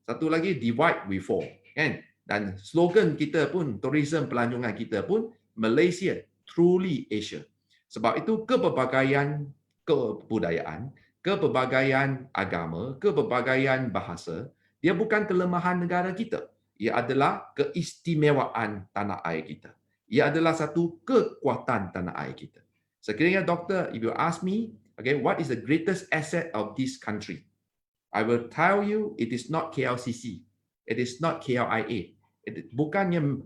Speaker 2: Satu lagi, divide we fall. Kan? Dan slogan kita pun, tourism pelancongan kita pun, Malaysia, truly Asia. Sebab itu kepelbagaian kebudayaan, kepelbagaian agama, kepelbagaian bahasa, dia bukan kelemahan negara kita. Ia adalah keistimewaan tanah air kita. Ia adalah satu kekuatan tanah air kita. Sekiranya doktor, if you ask me, okay, what is the greatest asset of this country? I will tell you, it is not KLCC. It is not KLIA. Bukannya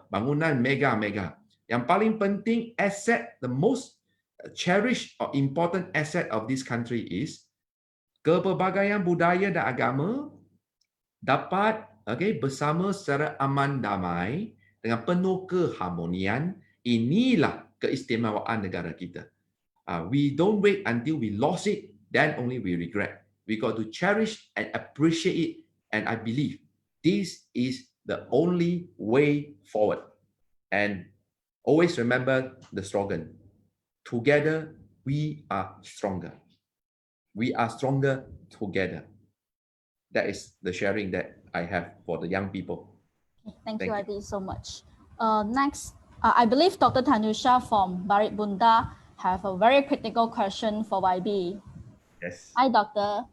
Speaker 2: bangunan mega-mega. Yang paling penting asset, the most cherished or important asset of this country is kepelbagaian budaya dan agama dapat bersama secara aman damai dengan penuh keharmonian. Inilah keistimewaan negara kita. We don't wait until we lost it, then only we regret. we got to cherish and appreciate it. And I believe this is the only way forward. And always remember the slogan, together we are stronger. We are stronger together. That is the sharing that I have for the young people.
Speaker 1: Thank you, IB, so much. Next, I believe Dr. Tanusha from Parit Bunda have a very critical question for YB.
Speaker 2: Yes.
Speaker 1: Hi, Doctor.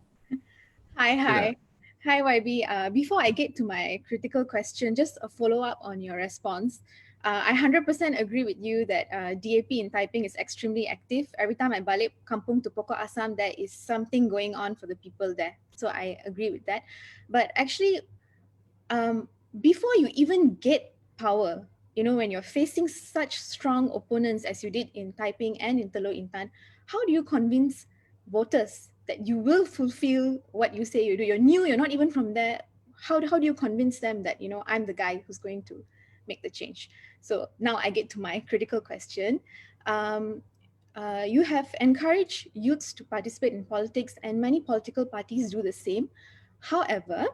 Speaker 8: Hi. Hi, YB. Before I get to my critical question, just a follow-up on your response. I 100% agree with you that DAP in Taiping is extremely active. Every time I balik kampung to Pokok Asam, there is something going on for the people there. So I agree with that. But actually, before you even get power, you know, when you're facing such strong opponents as you did in Taiping and in Teluk Intan, how do you convince voters that you will fulfill what you say you do? You're new, you're not even from there. How do you convince them that, you know, I'm the guy who's going to make the change? So now I get to my critical question. You have encouraged youths to participate in politics, and many political parties do the same. However,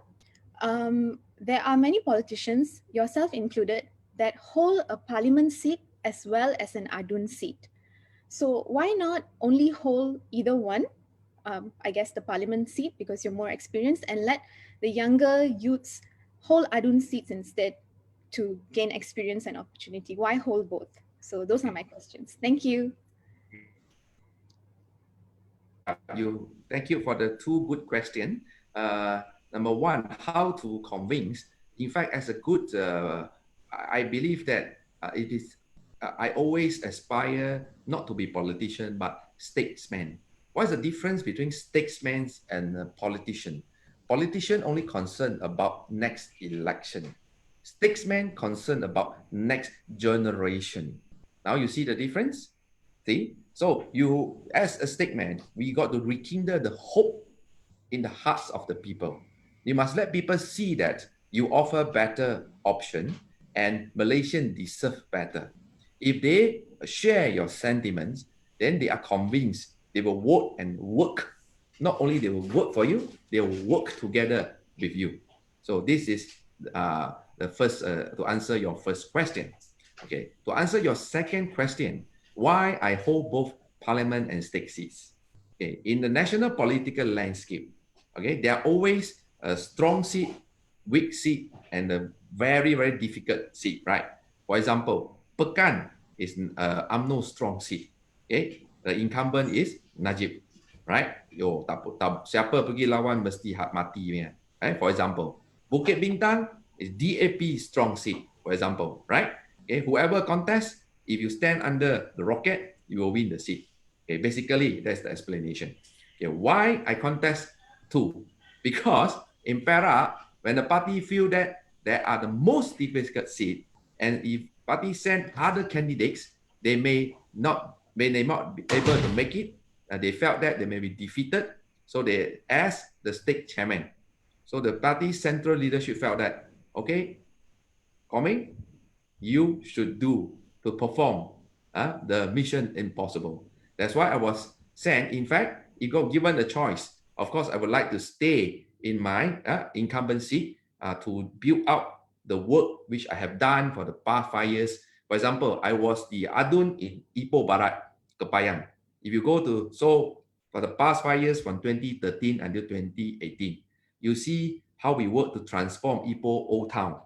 Speaker 8: there are many politicians, yourself included, that hold a parliament seat as well as an adun seat. So why not only hold either one, I guess the parliament seat because you're more experienced, and let the younger youths hold adun seats instead to gain experience and opportunity? Why hold both? So those are my questions. Thank you.
Speaker 2: Thank you for the two good questions. Number one, how to convince. In fact, as a good, I believe that it is. I always aspire not to be politician, but statesman. What is the difference between statesman and a politician? Politician only concerned about next election. Statesman concerned about next generation. Now you see the difference? See? So you, as a statesman, we got to rekindle the hope in the hearts of the people. You must let people see that you offer better option and Malaysians deserve better. If they share your sentiments, then they are convinced they will vote and work. Not only they will work for you, they will work together with you. So this is the first, to answer your first question. Okay, to answer your second question, why I hold both parliament and state seats. Okay, in the national political landscape, okay, there are always a strong seat, weak seat, and a very, very difficult seat, right? For example, Pekan is UMNO strong seat. Okay, the incumbent is Najib, right? Yo, siapa pergi lawan mesti mati punya. Right? For example, Bukit Bintang is DAP strong seat, for example, right? Okay, whoever contests, if you stand under the rocket, you will win the seat. Okay, basically, that's the explanation. Okay, why I contest two? Because in Perak, when the party feel that there are the most difficult seat, and if party send other candidates, they may not be able to make it. They felt that they may be defeated, so they asked the state chairman. So the party's central leadership felt that, okay, Koming, you should do to perform the mission impossible. That's why I was sent. In fact, if got given the choice, of course, I would like to stay in my incumbency to build up the work which I have done for the past 5 years. For example, I was the adun in Ipoh Barat, Kepayang. If you go to, so for the past 5 years, from 2013 until 2018, you see how we work to transform Ipoh Old Town.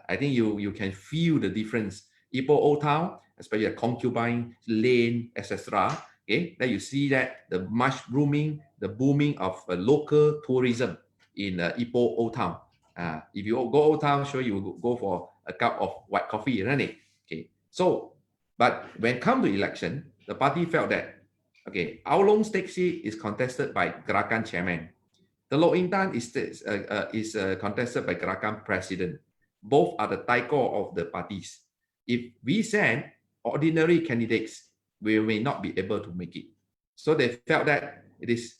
Speaker 2: I think you can feel the difference. Ipoh Old Town, especially the Concubine Lane, etc. Okay, then you see that the mushrooming, the booming of local tourism in Ipoh Old Town. If you go Old Town, sure you will go for a cup of white coffee, isn't it? Okay, so but when it comes to election, the party felt that, okay, Aulong State seat is contested by Gerakan chairman. Teluk Intan is contested by Gerakan president. Both are the taiko of the parties. If we send ordinary candidates, we may not be able to make it. So they felt that it is,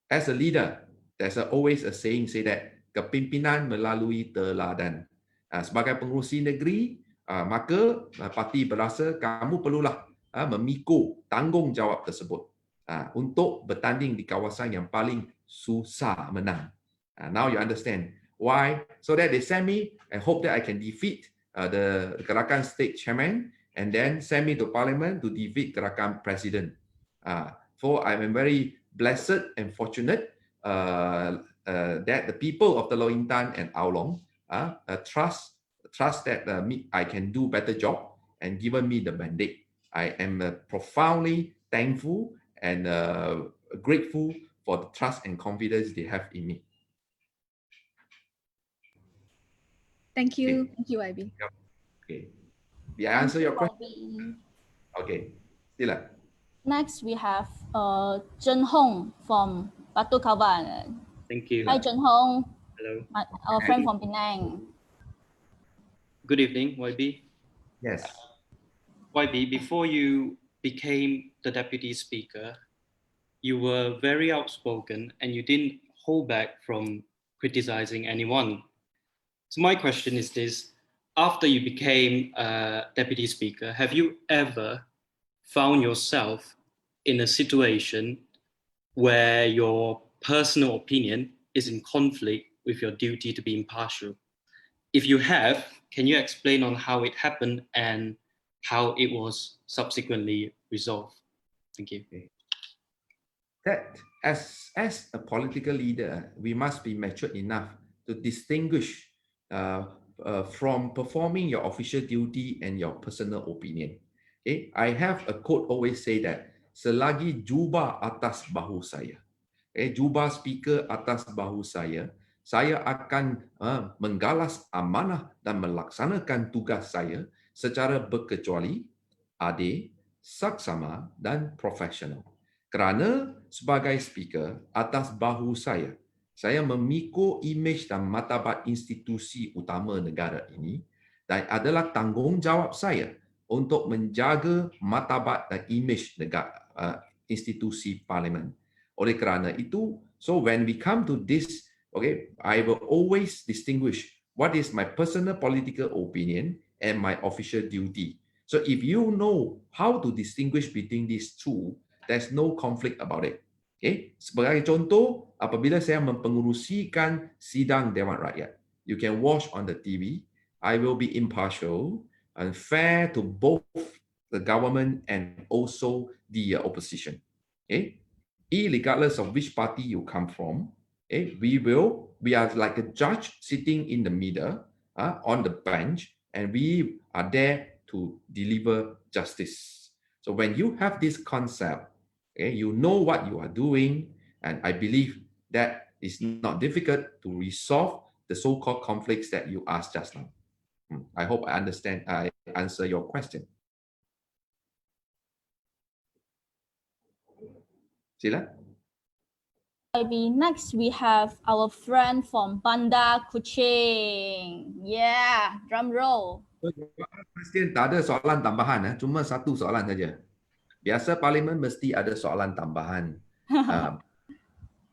Speaker 2: as a leader, there's always a saying say that kepimpinan melalui teladan. Sebagai pengurusi negeri, maka parti berasa kamu perlulah memikul tanggungjawab tersebut. untuk bertanding di kawasan yang paling susah menang. Now you understand why. So that they send me and hope that I can defeat the Gerakan State Chairman and then send me to Parliament to defeat Gerakan President. So I'm very blessed and fortunate that the people of Teluk Intan and Aulong trust that I can do better job and given me the mandate. I am profoundly thankful and grateful for the trust and confidence they have in me.
Speaker 8: Thank you.
Speaker 2: Okay.
Speaker 8: Thank you, YB.
Speaker 2: Yep. Okay. Did I answer your question? Okay. Sila.
Speaker 1: Next, we have Zhen Hong from Batu Kawan.
Speaker 12: Thank you.
Speaker 1: Hi, Zhen Hong.
Speaker 12: Hello.
Speaker 1: Our friend from Penang.
Speaker 12: Good evening, YB.
Speaker 2: Yes.
Speaker 12: YB, before you became the deputy speaker, you were very outspoken and you didn't hold back from criticizing anyone. So my question is this: after you became deputy speaker, have you ever found yourself in a situation where your personal opinion is in conflict with your duty to be impartial? If you have, can you explain on how it happened and how it was subsequently resolved? Thank you.
Speaker 2: That as a political leader, we must be mature enough to distinguish from performing your official duty and your personal opinion. Okay, I have a quote always say that selagi jubah atas bahu saya, jubah speaker atas bahu saya akan menggalas amanah dan melaksanakan tugas saya secara berkecuali, adil, saksama dan profesional. Kerana sebagai speaker atas bahu saya memikul imej dan martabat institusi utama negara ini dan adalah tanggungjawab saya untuk menjaga martabat dan imej negara institusi parlimen. Oleh kerana itu, so when we come to this, okay, I will always distinguish what is my personal political opinion and my official duty. So if you know how to distinguish between these two, there's no conflict about it. Okay, sebagai contoh, apabila saya mempengerusikan sidang Dewan Rakyat, you can watch on the TV. I will be impartial and fair to both the government and also the opposition. Okay, regardless of which party you come from, we are like a judge sitting in the middle on the bench, and we are there to deliver justice. So when you have this concept, you know what you are doing, and I believe that it's not difficult to resolve the so-called conflicts that you asked just now. I hope I answer your question. Sila.
Speaker 1: Next, we have our friend from Bandar Kuching. Yeah, drum roll.
Speaker 2: Question tak ada soalan tambahan, cuma satu soalan saja. Biasa parlimen mesti ada soalan tambahan.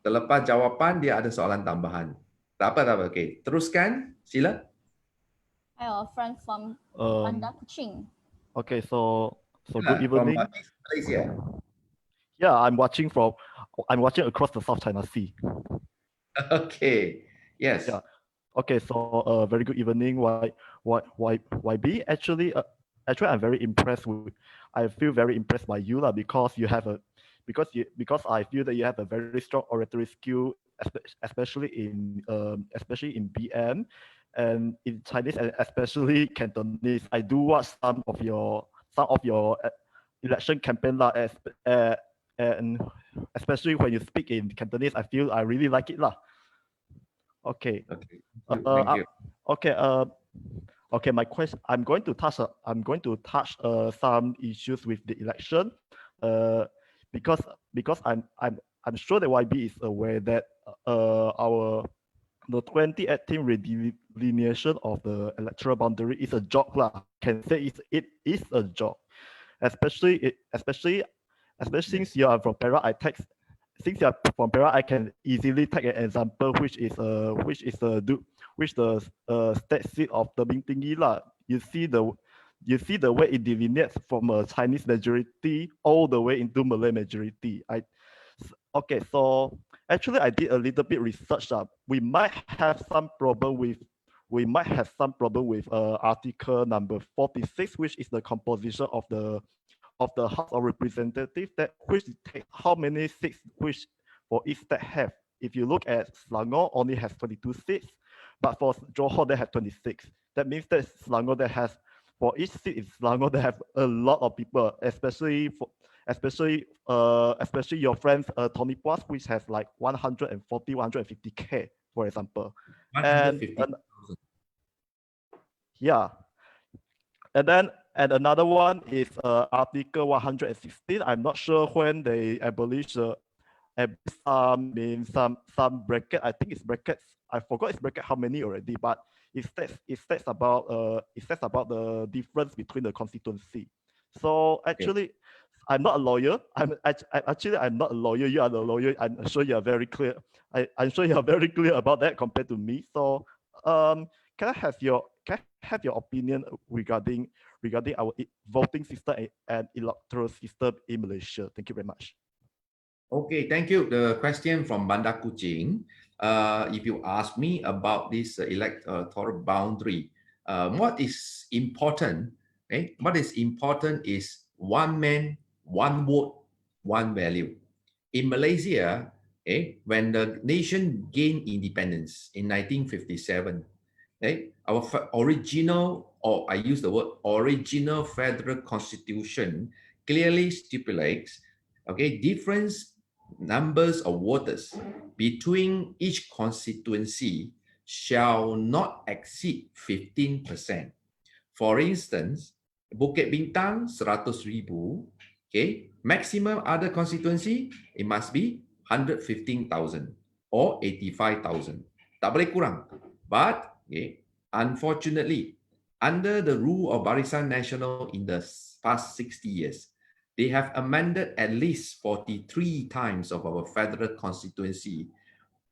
Speaker 2: Terlepas jawapan dia ada soalan tambahan. Tak apa. Okay, teruskan. Sila.
Speaker 1: Hi, our friend from Bandar Kuching.
Speaker 13: Okay, so good evening.
Speaker 2: From Malaysia.
Speaker 13: Yeah, I'm watching across the South China Sea.
Speaker 2: Okay. Yes.
Speaker 13: Yeah. Okay, so very good evening, YB. Actually, I'm very impressed with. I feel very impressed by you, because I feel that you have a very strong oratory skill, especially in BM and in Chinese, and especially Cantonese. I do watch some of your election campaign and especially when you speak in Cantonese, I feel I really like it Okay.
Speaker 2: Thank you.
Speaker 13: Okay. My question. I'm going to touch some issues with the election, because I'm sure that YB is aware that the 2018 redelineation of the electoral boundary is a joke Can say it is a joke, especially since you are from Perak. Since you are from Perak, I can easily take an example, which is the state seat of Tebing Tinggi You see the you see the way it delineates from a Chinese majority all the way into Malay majority. Okay, so actually I did a little bit research. We might have some problem with article number 46, which is the composition of the House of Representatives, that which takes how many seats which for each state have. If you look at Selangor, only has 22 seats, but for Johor they have 26. That means that Selangor that has, for each seat in Selangor they have a lot of people, especially your friends Tony Puas, which has like 150K, for example.
Speaker 2: 150,000.
Speaker 13: Yeah, and another one is Article 116. I'm not sure when they abolish some bracket. I think it's brackets. I forgot it's bracket how many already, but it states about the difference between the constituency. So actually, I'm not a lawyer. I'm not a lawyer. You are the lawyer. I'm sure you are very clear. I'm sure you are very clear about that compared to me. So can I have your opinion regarding our voting system and electoral system in Malaysia? Thank you very much.
Speaker 2: Okay, thank you. The question from Bandar Kuching. If you ask me about this electoral boundary, what is important? What is important is one man, one vote, one value. In Malaysia, when the nation gained independence in 1957, our original, or I use the word original federal constitution, clearly stipulates, different numbers of voters between each constituency shall not exceed 15%. For instance, Bukit Bintang 100,000, maximum other constituency, it must be 115,000 or 85,000. Tak boleh kurang. But unfortunately, under the rule of Barisan Nasional in the past 60 years, they have amended at least 43 times of our federal constituency,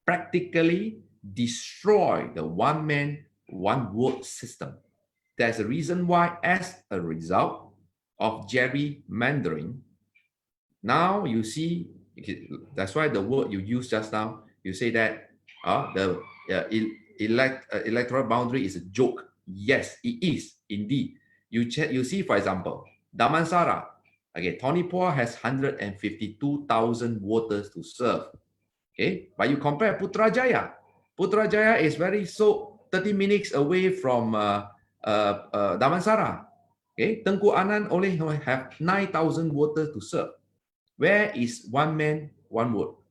Speaker 2: practically destroy the one man, one vote system. That's the reason why, as a result of gerrymandering, now you see, that's why the word you used just now, you say that the electoral boundary is a joke. Yes, it is indeed. You see, for example, Damansara, Tony Puas has 152,000 voters to serve. But you compare Putrajaya. Putrajaya is 30 minutes away from Damansara. Tengku Anan only have 9,000 voters to serve. Where is one man, one vote?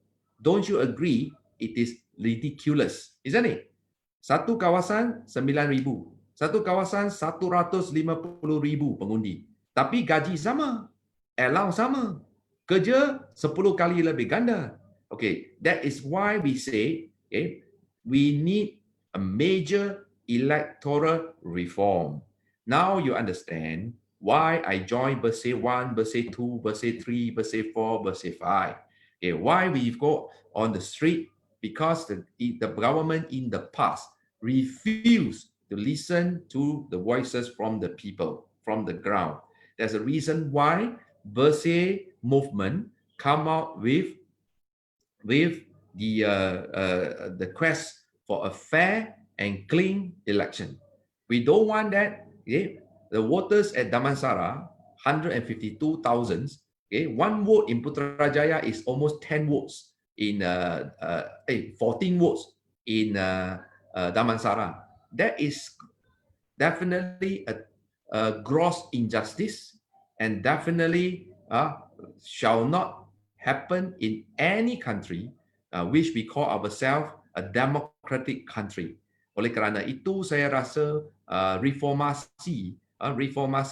Speaker 2: Don't you agree it is ridiculous, isn't it? Satu kawasan 9,000, satu kawasan 150,000 pengundi. Tapi gaji sama, allowance sama, kerja 10 kali lebih ganda. That is why we say we need a major electoral reform. Now you understand why I joined Bersih 1, Bersih 2, Bersih 3, Bersih 4, Bersih 5. Why we go on the street? Because the government in the past refused to listen to the voices from the people, from the ground. There's a reason why Bersih movement come out with the quest for a fair and clean election. We don't want that. The voters at Damansara, 152,000. One vote in Putrajaya is almost 10 votes in 14 votes in Damansara. That is definitely a gross injustice, and definitely shall not happen in any country which we call ourselves a democratic country. Oleh kerana itu, saya rasa reformasi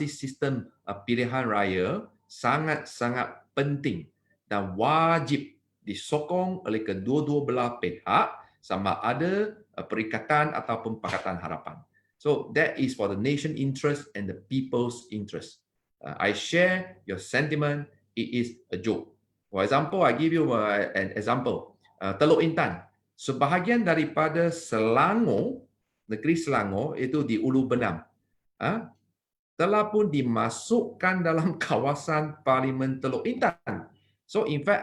Speaker 2: sistem pilihan raya sangat-sangat penting dan wajib disokong oleh kedua-dua belah pihak, sama ada Perikatan ataupun Pakatan Harapan. So that is for the nation interest and the people's interest. I share your sentiment. It is a joke. For example, I give you an example. Teluk Intan. Sebahagian daripada Selangor, negeri Selangor itu di Ulu Benam. telah pun dimasukkan dalam kawasan Parlimen Teluk Intan. So in fact,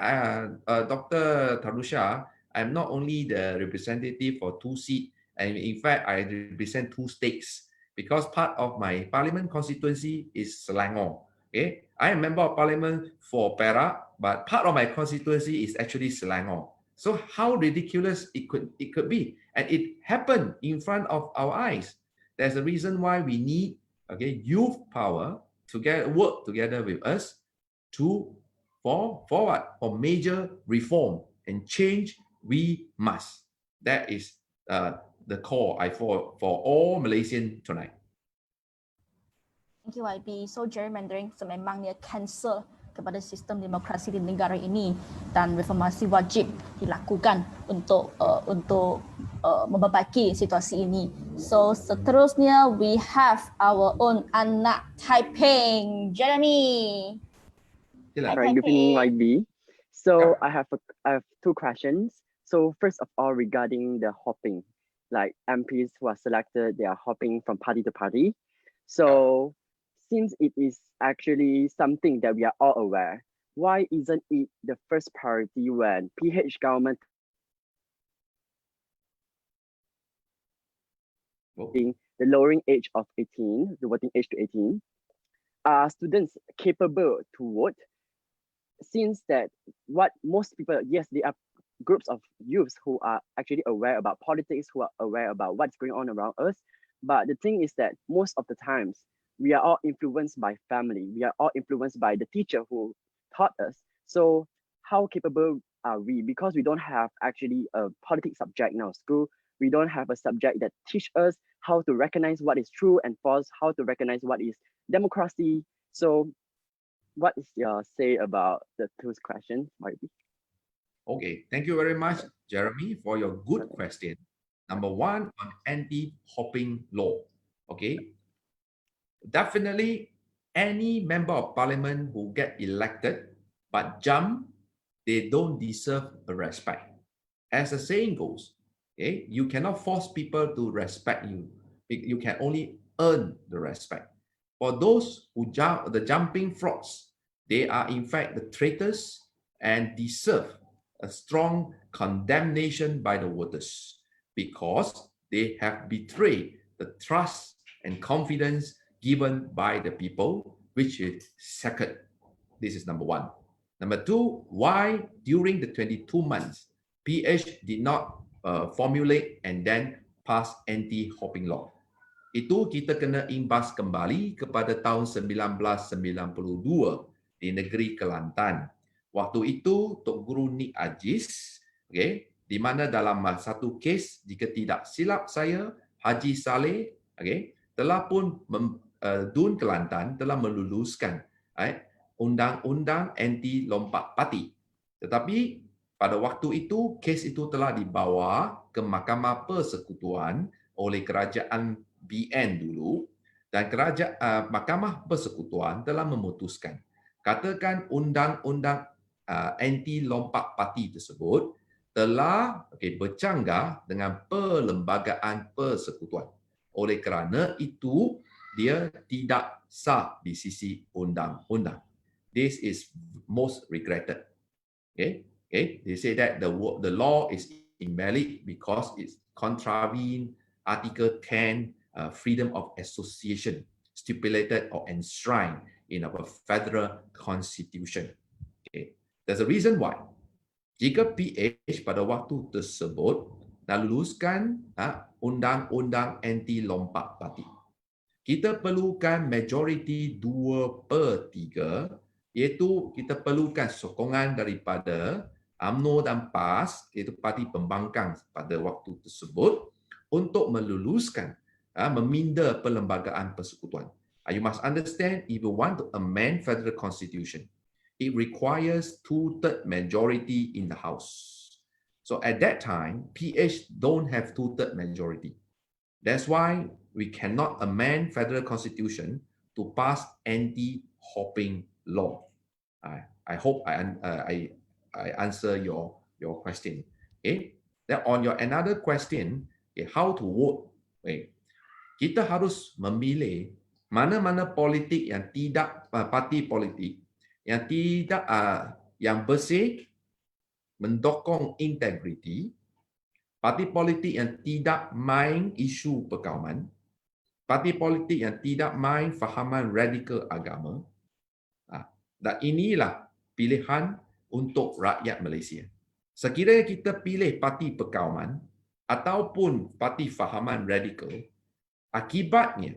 Speaker 2: Dr. Tarusha, I'm not only the representative for 2 seats, and in fact, I represent 2 states because part of my parliament constituency is Selangor. Okay, I am member of parliament for Perak, but part of my constituency is actually Selangor. So how ridiculous it could be, and it happened in front of our eyes. There's a reason why we need youth power to work together with us for what? For major reform and change. We must. That is the call for all Malaysian tonight.
Speaker 1: Thank you YB. So gerrymandering sememangnya cancel kepada sistem demokrasi di negara ini dan reformasi wajib dilakukan untuk memperbaiki situasi ini. So seterusnya we have our own anak Taiping, Jeremy.
Speaker 7: Right, good evening YB. So I have 2 questions. So first of all, regarding the hopping, like MPs who are selected, they are hopping from party to party. So since it is actually something that we are all aware, why isn't it the first priority when PH government the lowering age of 18, the voting age to 18, are students capable to vote? Since that what most people, yes, they are groups of youths who are actually aware about politics, who are aware about what's going on around us. But the thing is that most of the times, we are all influenced by family. We are all influenced by the teacher who taught us. So how capable are we? Because we don't have actually a politics subject in our school. We don't have a subject that teach us how to recognize what is true and false, how to recognize what is democracy. So what is your say about the 2 questions, Marty?
Speaker 2: Okay, thank you very much, Jeremy, for your good question. Number 1 on anti-hopping law. Okay, definitely any member of parliament who get elected but jump, they don't deserve a respect. As the saying goes, okay, you cannot force people to respect you. You can only earn the respect. For those who jump, the jumping frauds, they are in fact the traitors and deserve a strong condemnation by the voters because they have betrayed the trust and confidence given by the people, which is second. This is number 1. Number 2, why during the 22 months, PH did not formulate and then pass anti-hopping law. Itu kita kena imbas kembali kepada tahun 1992 di negeri Kelantan. Waktu itu Tok Guru Nik Ajis, okay, di mana dalam satu kes, jika tidak silap saya, Haji Saleh, okay, telah pun Dun Kelantan telah meluluskan undang-undang anti lompat parti. Tetapi pada waktu itu, kes itu telah dibawa ke Mahkamah Persekutuan oleh kerajaan BN dulu, dan Mahkamah Persekutuan telah memutuskan, katakan undang-undang anti lompat parti tersebut telah bercanggah dengan perlembagaan persekutuan. Oleh kerana itu, dia tidak sah di sisi undang-undang. This is most regretted. Okay, they say that the law is invalid because it's contravene Article 10, freedom of association, stipulated or enshrined in our federal constitution. Okay, there's a reason why. Jika PH pada waktu tersebut nak luluskan undang-undang anti lompat parti, kita perlukan majoriti 2/3, iaitu kita perlukan sokongan daripada UMNO dan PAS, iaitu parti pembangkang pada waktu tersebut, untuk meluluskan, meminda perlembagaan persekutuan. You must understand, if you want to amend federal constitution, it requires 2/3 majority in the House. So at that time, PH don't have 2/3 majority. That's why we cannot amend federal constitution to pass anti-hopping law. I hope I answer your question. Okay. Then on your another question, okay, how to vote? Okay. Kita harus memilih mana-mana politik yang tidak parti politik yang tidak yang bersih, mendukung integriti, parti politik yang tidak main isu perkauman, parti politik yang tidak main fahaman radikal agama. Dan inilah pilihan untuk rakyat Malaysia. Sekiranya kita pilih parti perkauman ataupun parti fahaman radikal, akibatnya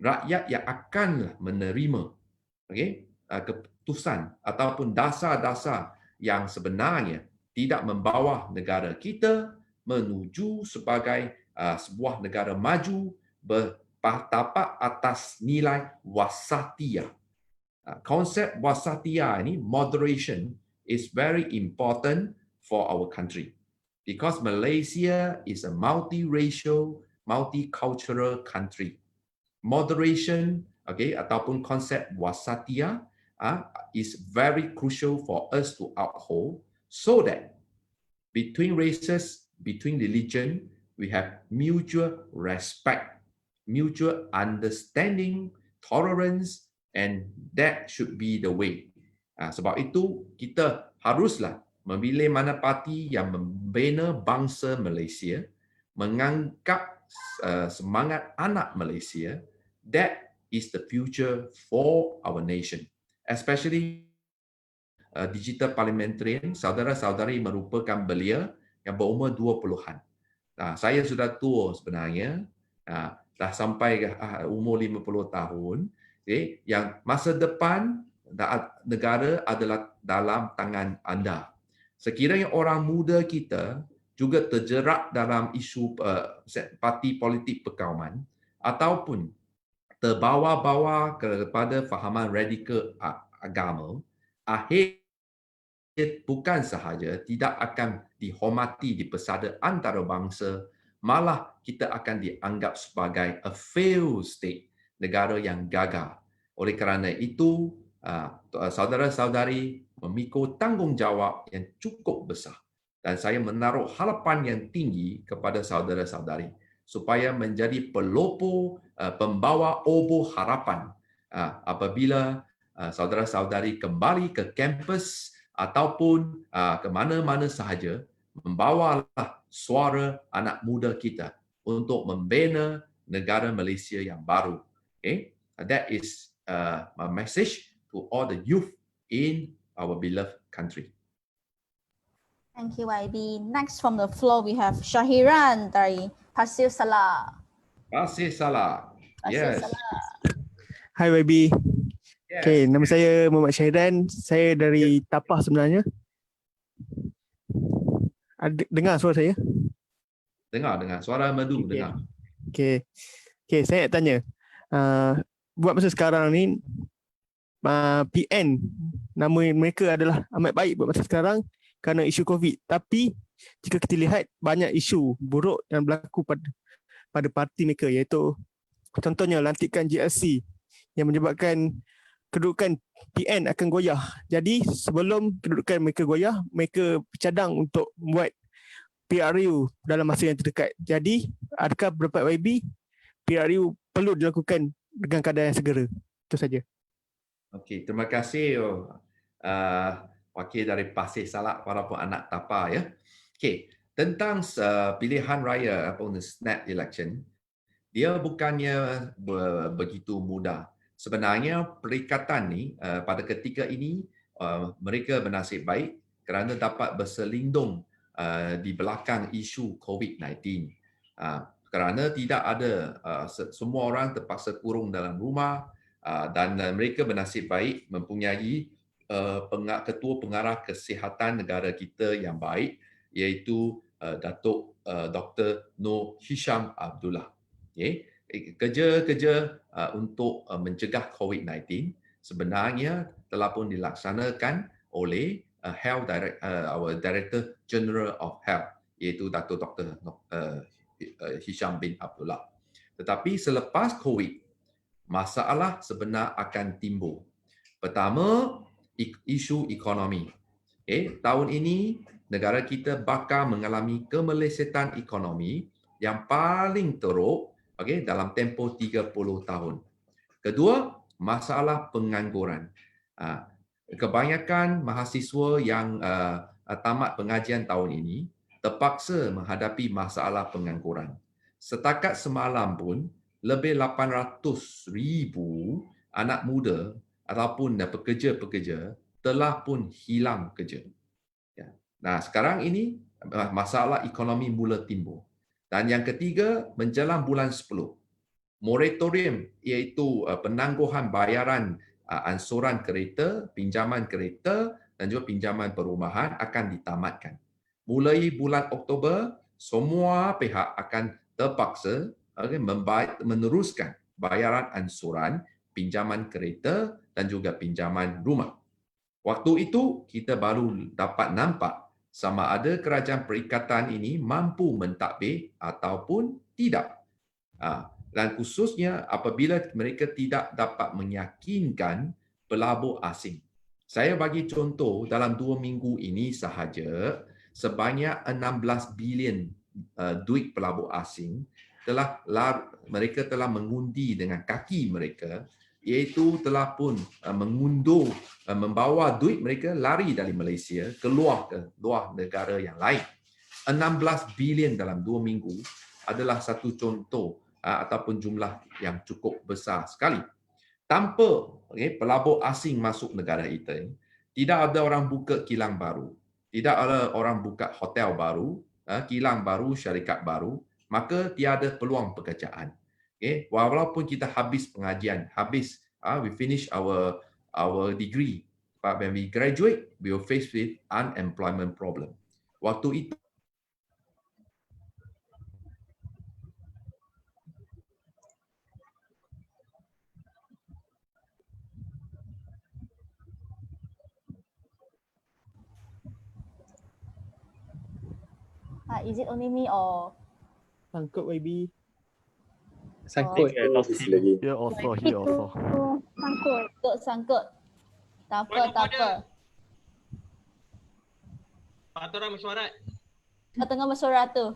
Speaker 2: rakyat yang akan menerima keputusan ataupun dasar-dasar yang sebenarnya tidak membawa negara kita menuju sebagai sebuah negara maju bertapak atas nilai wasatiyah. Konsep wasatiyah ini, moderation, is very important for our country because Malaysia is a multiracial, multicultural country. Moderation, ataupun konsep wasatiyah is very crucial for us to uphold so that between races, between religion, we have mutual respect, mutual understanding, tolerance, and that should be the way. Sebab itu kita haruslah memilih mana parti yang membina bangsa Malaysia, mengangkat semangat anak Malaysia. That is the future for our nation. Especially digital parliamentarian, saudara-saudari merupakan belia yang berumur 20-an. Saya sudah tua sebenarnya, dah sampai umur 50 tahun. Yang masa depan negara adalah dalam tangan anda. Sekiranya orang muda kita juga terjerat dalam isu parti politik perkauman ataupun terbawa-bawa kepada fahaman radikal agama, akhirnya bukan sahaja tidak akan dihormati di persada antara bangsa, malah kita akan dianggap sebagai a failed state, negara yang gagal. Oleh kerana itu, saudara-saudari memikul tanggungjawab yang cukup besar. Dan saya menaruh harapan yang tinggi kepada saudara-saudari supaya menjadi pelopor, pembawa obor harapan apabila saudara-saudari kembali ke kampus ataupun ke mana-mana sahaja, membawalah suara anak muda kita untuk membina negara Malaysia yang baru. That is my message to all the youth in our beloved country.
Speaker 1: Thank you, YB. Next from the floor, we have Syahiran dari Pasir Salah.
Speaker 2: Pasir Salah. Yes.
Speaker 14: Hi YB.
Speaker 2: Yes.
Speaker 14: Okay, nama saya Muhammad Syahiran. Saya dari Tapah sebenarnya. Dengar suara saya?
Speaker 2: Dengar. Suara merdu,
Speaker 14: okay.
Speaker 2: Dengar.
Speaker 14: Okay, saya nak tanya. Buat masa sekarang ni, PN, nama mereka adalah amat baik buat masa sekarang kerana isu COVID. Tapi jika kita lihat banyak isu buruk yang berlaku pada parti mereka, iaitu contohnya lantikan GLC yang menyebabkan kedudukan PN akan goyah. Jadi sebelum kedudukan mereka goyah, mereka bercadang untuk membuat PRU dalam masa yang terdekat. Jadi adakah pendapat YB PRU perlu dilakukan dengan keadaan yang segera? Itu saja.
Speaker 2: Okey, terima kasih wakil dari Pasir Salah walaupun anak Tapah ya. Okey, tentang pilihan raya ataupun snap election, dia bukannya begitu mudah. Sebenarnya perikatan ni pada ketika ini mereka bernasib baik kerana dapat berselindung di belakang isu COVID-19. Kerana tidak ada semua orang terpaksa kurung dalam rumah dan mereka bernasib baik mempunyai Ketua Pengarah Kesihatan negara kita yang baik, iaitu Datuk Dr. Noor Hisham Abdullah. Kerja-kerja untuk mencegah COVID-19 sebenarnya telah pun dilaksanakan oleh our Director General of Health, iaitu Datuk Dr. Hisham bin Abdullah. Tetapi selepas COVID, masalah sebenar akan timbul. Pertama, isu ekonomi. Tahun ini negara kita bakal mengalami kemelesetan ekonomi yang paling teruk dalam tempoh 30 tahun. Kedua, masalah pengangguran. Kebanyakan mahasiswa yang tamat pengajian tahun ini terpaksa menghadapi masalah pengangguran. Setakat semalam pun, lebih 800,000 anak muda ataupun pekerja-pekerja telah pun hilang kerja. Ya. Nah, sekarang ini masalah ekonomi mula timbul. Dan yang ketiga, menjelang bulan 10, moratorium iaitu penangguhan bayaran ansuran kereta, pinjaman kereta dan juga pinjaman perumahan akan ditamatkan. Mulai bulan Oktober, semua pihak akan terpaksa meneruskan bayaran ansuran, pinjaman kereta dan juga pinjaman rumah. Waktu itu, kita baru dapat nampak sama ada kerajaan perikatan ini mampu mentadbir ataupun tidak. Dan khususnya apabila mereka tidak dapat meyakinkan pelabur asing. Saya bagi contoh, dalam 2 minggu ini sahaja, sebanyak 16 bilion duit pelabur asing mereka telah mengundi dengan kaki mereka, iaitu telah pun membawa duit mereka lari dari Malaysia keluar ke luar negara yang lain. 16 bilion dalam 2 minggu adalah satu contoh ataupun jumlah yang cukup besar sekali. Tanpa pelabur asing masuk negara kita, tidak ada orang buka kilang baru, tidak ada orang buka hotel baru, kilang baru, syarikat baru, maka tiada peluang pekerjaan. Walaupun kita habis pengajian, we finish our degree, but when we graduate, we will face with unemployment problem. Waktu itu
Speaker 1: Is it only me or
Speaker 14: Sangkut YB.
Speaker 10: Sangkut.
Speaker 13: Here also, here also.
Speaker 1: Sangkut. Tak apa.
Speaker 9: Peraturan mesyuarat.
Speaker 1: Tengah mesyuarat tu.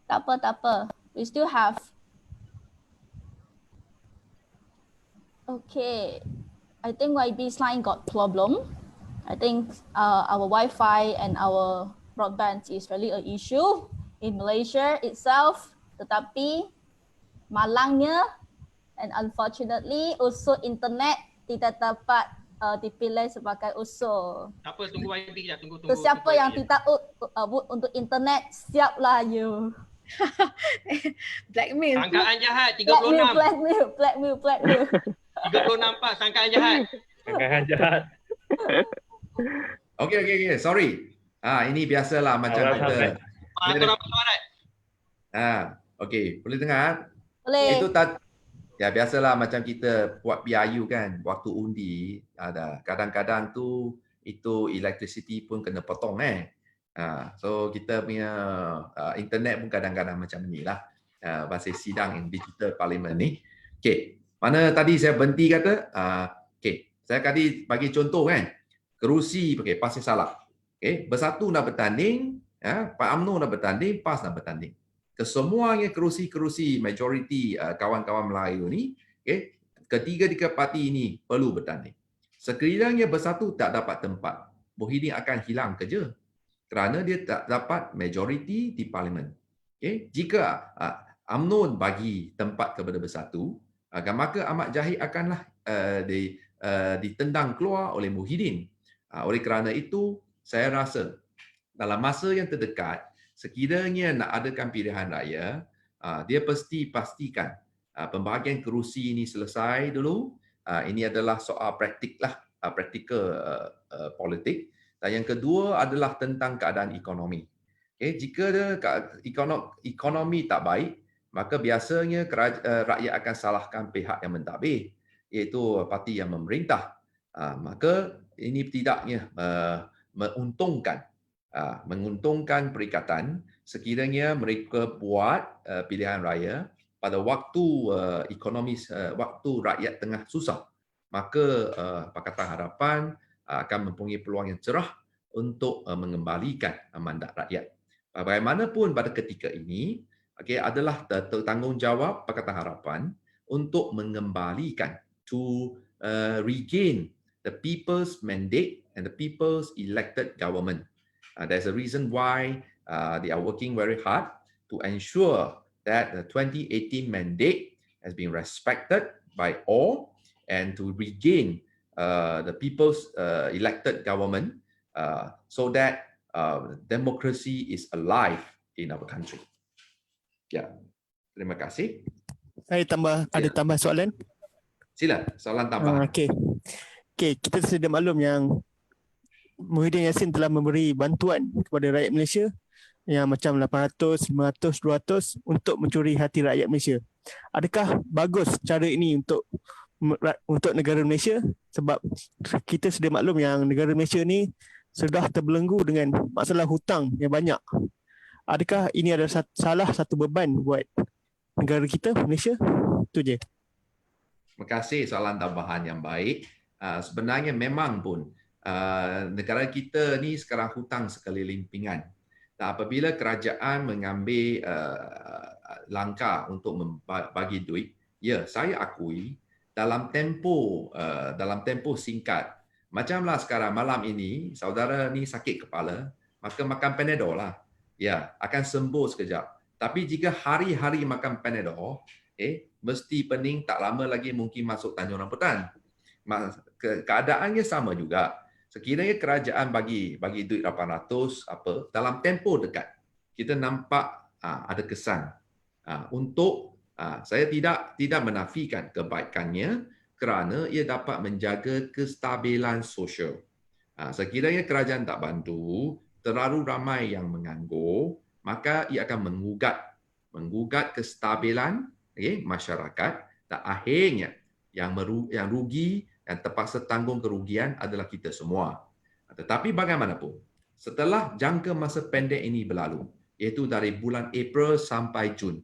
Speaker 1: Tak apa. We still have. Okay. I think YB's line got problem. I think our Wi-Fi and our broadband is really an issue in Malaysia itself. Tetapi malangnya and unfortunately also internet tidak dapat dipilih sebagai usul.
Speaker 9: Tak apa, tunggu YB sekejap, tunggu.
Speaker 1: Siapa yang tidak untuk internet, siaplah you.
Speaker 8: Blackmail.
Speaker 9: Sangkaan jahat 36.
Speaker 1: Blackmail.
Speaker 9: 36 Pak, sangkaan jahat.
Speaker 3: Sangkaan jahat.
Speaker 2: Okey, sorry. Ini biasalah macam kita.
Speaker 9: Peraturan mesyuarat.
Speaker 2: Okey, boleh dengar?
Speaker 1: Boleh.
Speaker 2: Itu ya biasalah macam kita buat PIU kan, waktu undi ada kadang-kadang tu itu electricity pun kena potong so kita punya internet pun kadang-kadang macam inilah pasal sidang yang digital parlimen ni. Okey, mana tadi saya berhenti kata saya tadi bagi contoh kan, kerusi pasal salah. Bersatu nak bertanding, Pak UMNO nak bertanding, PAS nak bertanding. Kesemuanya kerusi-kerusi majoriti kawan-kawan Melayu ni, ketiga-tiga parti ini perlu bertanding. Sekiranya bersatu tak dapat tempat, Muhyiddin akan hilang kerja kerana dia tak dapat majoriti di parlimen. Jika UMNO bagi tempat kepada bersatu, maka Ahmad Zahid akanlah ditendang keluar oleh Muhyiddin. Oleh kerana itu, saya rasa dalam masa yang terdekat, sekiranya nak adakan pilihan raya, dia pastikan pembahagian kerusi ini selesai dulu. Ini adalah soal praktikal politik. Dan yang kedua adalah tentang keadaan ekonomi. Jika ekonomi tak baik, maka biasanya rakyat akan salahkan pihak yang mentadbir, iaitu parti yang memerintah. Maka ini tidaknya menguntungkan perikatan sekiranya mereka buat pilihan raya pada waktu waktu rakyat tengah susah, maka Pakatan Harapan akan mempunyai peluang yang cerah untuk mengembalikan mandat rakyat. Bagaimanapun pada ketika ini, adalah tanggungjawab Pakatan Harapan untuk mengembalikan to regain the people's mandate and the people's elected government. There's a reason why they are working very hard to ensure that the 2018 mandate has been respected by all and to regain the people's elected government so that democracy is alive in our country. Ya, terima kasih.
Speaker 14: Saya ada tambah soalan.
Speaker 2: Sila, soalan tambahan.
Speaker 14: Okey, kita sedia maklum yang Muhyiddin Yassin telah memberi bantuan kepada rakyat Malaysia yang macam 800, 500, 200 untuk mencuri hati rakyat Malaysia. Adakah bagus cara ini untuk negara Malaysia? Sebab kita sedia maklum yang negara Malaysia ni sudah terbelenggu dengan masalah hutang yang banyak. Adakah ini adalah salah satu beban buat negara kita, Malaysia? Itu je.
Speaker 2: Terima kasih soalan tambahan yang baik. Sebenarnya memang pun negara kita ni sekarang hutang sekeliling pinggan. Dan apabila kerajaan mengambil langkah untuk membagi duit, ya saya akui dalam tempoh singkat, macamlah sekarang malam ini saudara ni sakit kepala, maka makan Panadol lah. Ya, akan sembuh sekejap. Tapi jika hari-hari makan Panadol, mesti pening, tak lama lagi mungkin masuk Tanjung Rambutan. Keadaannya sama juga. Sekiranya kerajaan bagi duit 800 dalam tempoh dekat, kita nampak ada kesan untuk saya tidak menafikan kebaikannya kerana ia dapat menjaga kestabilan sosial. Sekiranya kerajaan tak bantu, terlalu ramai yang menganggur, maka ia akan menggugat kestabilan masyarakat dan akhirnya yang rugi dan terpaksa tanggung kerugian adalah kita semua. Tetapi bagaimanapun, setelah jangka masa pendek ini berlalu, iaitu dari bulan April sampai Jun,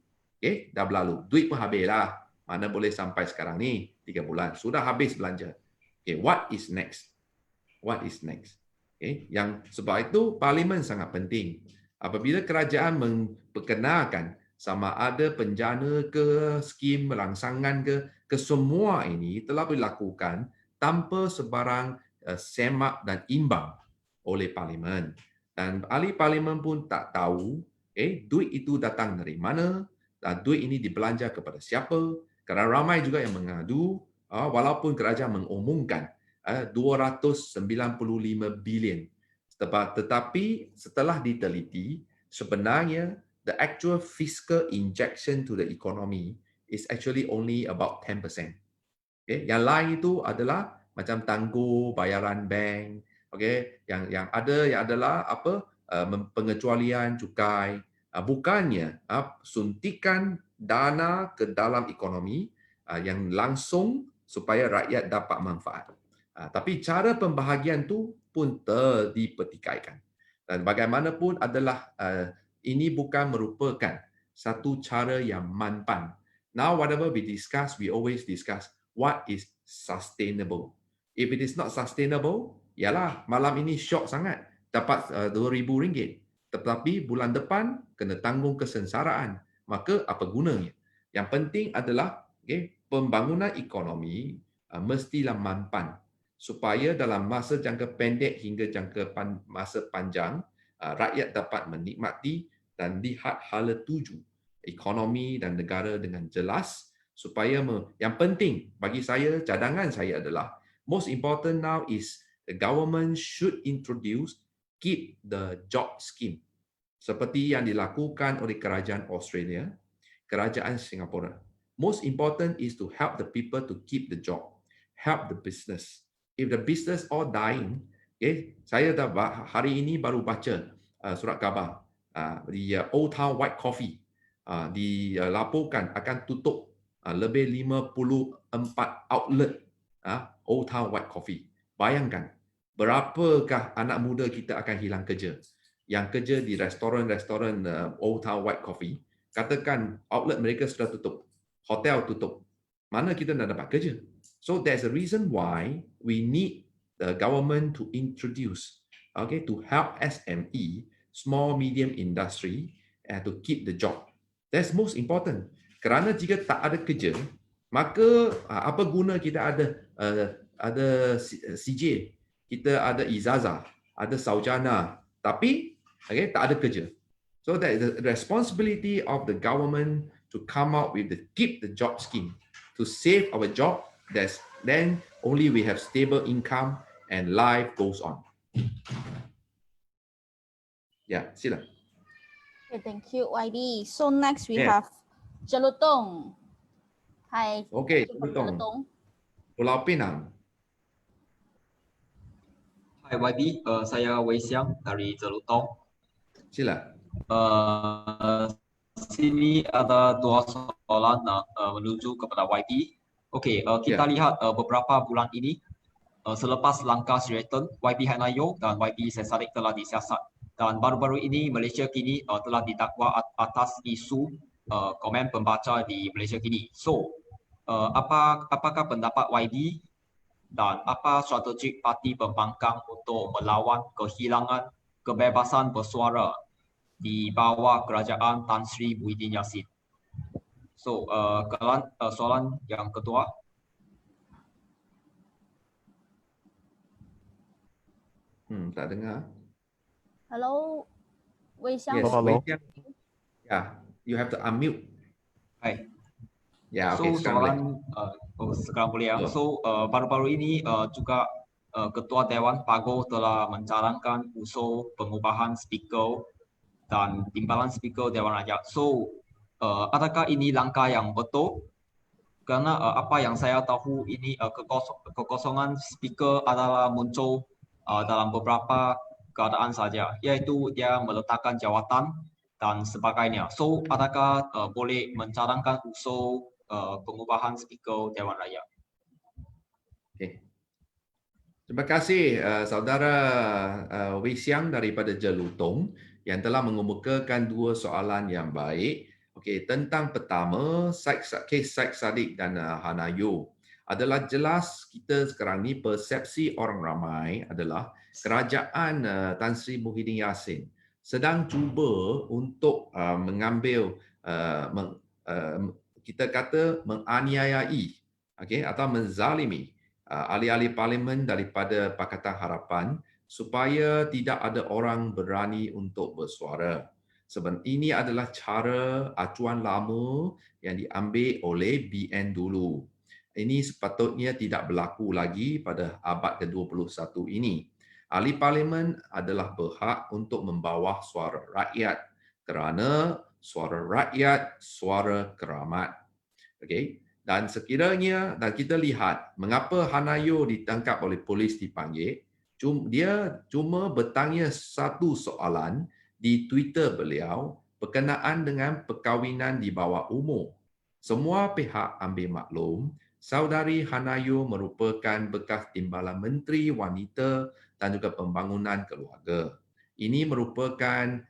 Speaker 2: dah berlalu. Duit pun habislah. Mana boleh sampai sekarang ni 3 bulan. Sudah habis belanja. What is next? What is next? Yang sebab itu Parlimen sangat penting. Apabila kerajaan memperkenalkan sama ada penjana ke, skim rangsangan ke semua ini telah dilakukan tanpa sebarang semak dan imbang oleh Parlimen. Dan ahli Parlimen pun tak tahu duit itu datang dari mana, dan duit ini dibelanja kepada siapa. Kerana ramai juga yang mengadu, walaupun kerajaan mengumumkan 295 bilion. Tetapi setelah diteliti, sebenarnya the actual fiscal injection to the economy is actually only about 10%. Yang lain itu adalah macam tangguh bayaran bank, yang ada adalah pengecualian cukai, bukannya suntikan dana ke dalam ekonomi yang langsung supaya rakyat dapat manfaat. Tapi cara pembahagian tu pun dipertikaikan. Dan bagaimanapun adalah ini bukan merupakan satu cara yang manpan. Now whatever we discuss, we always discuss what is sustainable. If it is not sustainable, yalah malam ini syok sangat dapat RM2,000. Tetapi bulan depan kena tanggung kesengsaraan. Maka apa gunanya? Yang penting adalah pembangunan ekonomi mestilah mampan supaya dalam masa jangka pendek hingga jangka masa panjang rakyat dapat menikmati dan lihat hala tuju ekonomi dan negara dengan jelas supaya yang penting bagi saya, cadangan saya adalah most important now is the government should introduce keep the job scheme seperti yang dilakukan oleh kerajaan Australia, kerajaan Singapura. Most important is to help the people to keep the job, help the business. If the business all dying, saya dah hari ini baru baca surat khabar di Old Town White Coffee dilaporkan akan tutup lebih 54 outlet Old Town White Coffee. Bayangkan berapakah anak muda kita akan hilang kerja yang kerja di restoran-restoran Old Town White Coffee. Katakan outlet mereka sudah tutup, hotel tutup, mana kita nak dapat kerja? So there's a reason why we need the government to introduce, to help SME, small medium industry, to keep the job. That's most important. Kerana jika tak ada kerja, maka apa guna kita ada CJ, kita ada ijazah, ada sarjana, tapi tak ada kerja. So that is the responsibility of the government to come out with keep the job scheme, to save our job. Then only we have stable income and life goes on. Ya, sila.
Speaker 1: Okay, thank you, YB. So next we
Speaker 2: Yeah.
Speaker 1: have Jelutong. Hi.
Speaker 2: Okay,
Speaker 1: Jelutong.
Speaker 2: Pulau Pinang.
Speaker 6: Hai YB, saya Wei Xiang dari Jelutong.
Speaker 2: Sila.
Speaker 6: Sini ada dua soalan menuju kepada YB. Okey, kita lihat beberapa bulan ini selepas langkah Sheraton, YB Hanayo dan YB Sesadik telah disiasat. Dan baru-baru ini Malaysia kini telah didakwa atas isu komen pembaca di Malaysia kini. So, apakah pendapat YB dan apa strategi parti pembangkang untuk melawan kehilangan kebebasan bersuara di bawah kerajaan Tan Sri Muhyiddin Yassin? So, soalan yang kedua.
Speaker 2: Tak dengar.
Speaker 1: Hello, Wei Xiang.
Speaker 2: Yes,
Speaker 13: Hello.
Speaker 2: Wei Xiang. Yeah, you have to unmute.
Speaker 6: Hai.
Speaker 2: Ya,
Speaker 6: So,
Speaker 2: okay,
Speaker 6: soalan sekarang boleh ya. So, baru-baru ini juga Ketua Dewan Pago telah mencalonkan usul pengubahan speaker dan timbalan speaker Dewan Rakyat. So, adakah ini langkah yang betul? Kerana apa yang saya tahu ini kekosongan speaker adalah muncul dalam beberapa keadaan saja, iaitu dia meletakkan jawatan dan sebagainya. So, adakah boleh mencalonkan usul pengubahan speaker Dewan Rakyat?
Speaker 2: Okay. Terima kasih saudara Wei Xiang daripada Jelutong yang telah mengemukakan dua soalan yang baik. Okey, tentang pertama, kes Syed Saddiq dan Hanayo adalah jelas kita sekarang ni persepsi orang ramai adalah kerajaan Tan Sri Muhyiddin Yassin sedang cuba untuk mengambil kita kata menganiayai atau menzalimi ahli-ahli parlimen daripada Pakatan Harapan supaya tidak ada orang berani untuk bersuara. Sebab ini adalah cara acuan lama yang diambil oleh BN dulu. Ini sepatutnya tidak berlaku lagi pada abad ke-21 ini. Ahli parlimen adalah berhak untuk membawa suara rakyat kerana suara rakyat, suara keramat. Okey. Dan sekiranya kita lihat mengapa Hanayo ditangkap oleh polis dipanggil, dia cuma bertanya satu soalan di Twitter beliau berkenaan dengan perkahwinan di bawah umur. Semua pihak ambil maklum, saudari Hanayo merupakan bekas timbalan Menteri Wanita dan juga Pembangunan Keluarga. Ini merupakan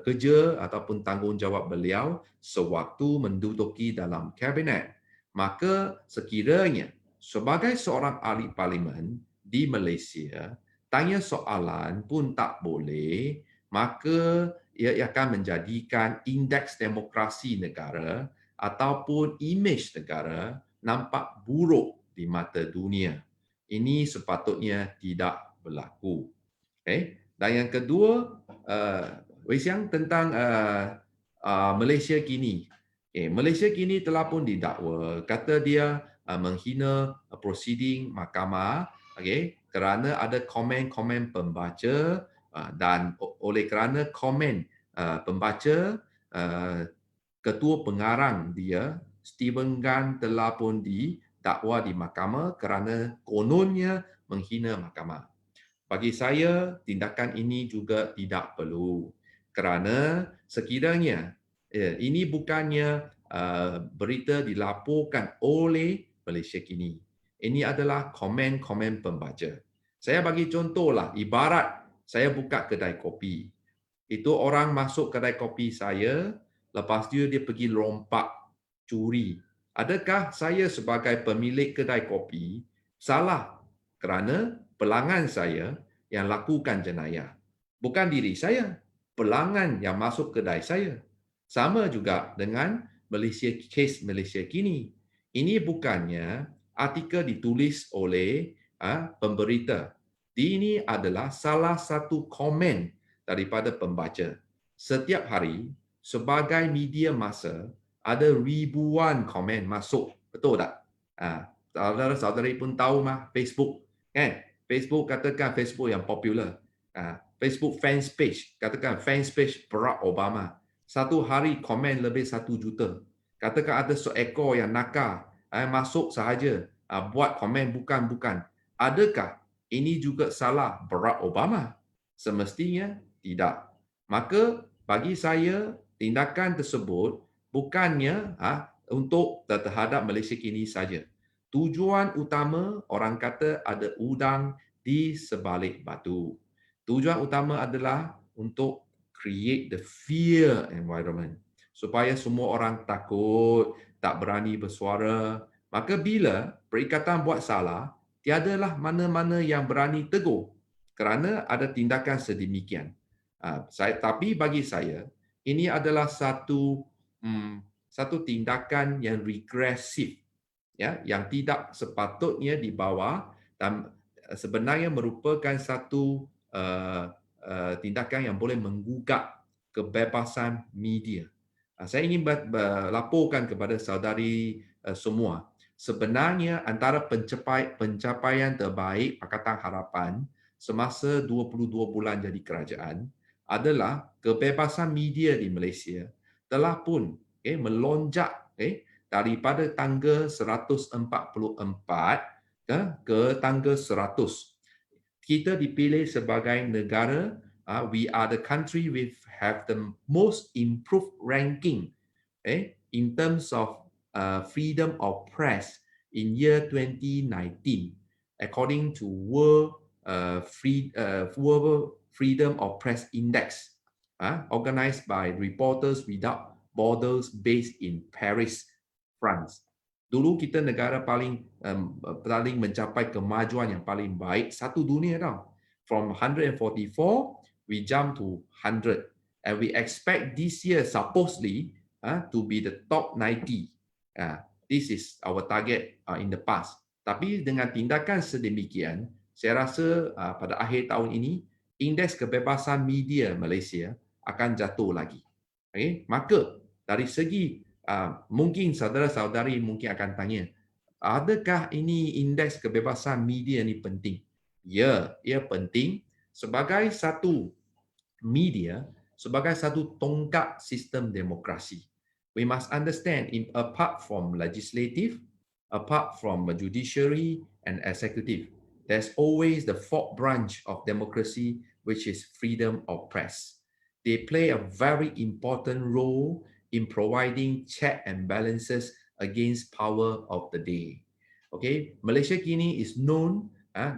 Speaker 2: kerja ataupun tanggungjawab beliau sewaktu menduduki dalam kabinet. Maka sekiranya sebagai seorang ahli parlimen di Malaysia, tanya soalan pun tak boleh, maka ia akan menjadikan indeks demokrasi negara ataupun imej negara nampak buruk di mata dunia. Ini sepatutnya tidak berlaku. Okay? Dan yang kedua, Wei Xiang tentang Malaysia kini. Malaysia kini telah pun didakwa, kata dia menghina proceeding mahkamah kerana ada komen-komen pembaca dan oleh kerana komen pembaca, ketua pengarang dia Stephen Gan telah pun didakwa di mahkamah kerana kononnya menghina mahkamah. Bagi saya, tindakan ini juga tidak perlu kerana sekiranya ini bukannya berita dilaporkan oleh Malaysia kini. Ini adalah komen-komen pembaca. Saya bagi contohlah, ibarat saya buka kedai kopi. Itu orang masuk kedai kopi saya, lepas dia pergi lompak, curi. Adakah saya sebagai pemilik kedai kopi salah kerana pelanggan saya yang lakukan jenayah? Bukan diri saya, pelanggan yang masuk kedai saya. Sama juga dengan kes Malaysia kini. Ini bukannya artikel ditulis oleh pemberita. Ini adalah salah satu komen daripada pembaca. Setiap hari, sebagai media massa, ada ribuan komen masuk. Betul tak? Saudara-saudari pun tahu mah Facebook. Kan? Facebook katakan Facebook yang popular. Facebook fans page, katakan fans page Barack Obama. Satu hari komen lebih 1 juta. Katakan ada seekor yang nakal, masuk sahaja, buat komen bukan-bukan. Adakah ini juga salah Barack Obama? Semestinya tidak. Maka bagi saya, tindakan tersebut bukannya untuk terhadap Malaysia kini saja. Tujuan utama orang kata ada udang di sebalik batu. Tujuan utama adalah untuk create the fear environment supaya semua orang takut, tak berani bersuara. Maka bila perikatan buat salah, tiadalah mana-mana yang berani tegur kerana ada tindakan sedemikian. Tapi bagi saya, ini adalah satu tindakan yang regresif, ya, yang tidak sepatutnya dibawa dan sebenarnya merupakan satu tindakan yang boleh menggugat kebebasan media. Saya ingin laporkan kepada saudari semua, sebenarnya antara pencapaian terbaik Pakatan Harapan semasa 22 bulan jadi kerajaan adalah kebebasan media di Malaysia telah pun melonjak daripada tangga 144 ke tangga 100. Kita dipilih sebagai negara, we are the country with have the most improved ranking in terms of freedom of press in year 2019 according to World Freedom of Press Index, organized by Reporters Without Borders based in Paris, France. Dulu kita negara paling mencapai kemajuan yang paling baik satu dunia tau. From 144, we jump to 100. And we expect this year supposedly to be the top 90. This is our target in the past. Tapi dengan tindakan sedemikian, saya rasa pada akhir tahun ini, indeks kebebasan media Malaysia akan jatuh lagi. Maka dari segi mungkin saudara-saudari mungkin akan tanya, adakah ini indeks kebebasan media ni penting? Ya, ia penting sebagai satu media, sebagai satu tongkat sistem demokrasi. We must understand, apart from legislative, apart from judiciary and executive, there's always the fourth branch of democracy, which is freedom of press. They play a very important role in providing check and balances against power of the day. Okay, Malaysia kini is known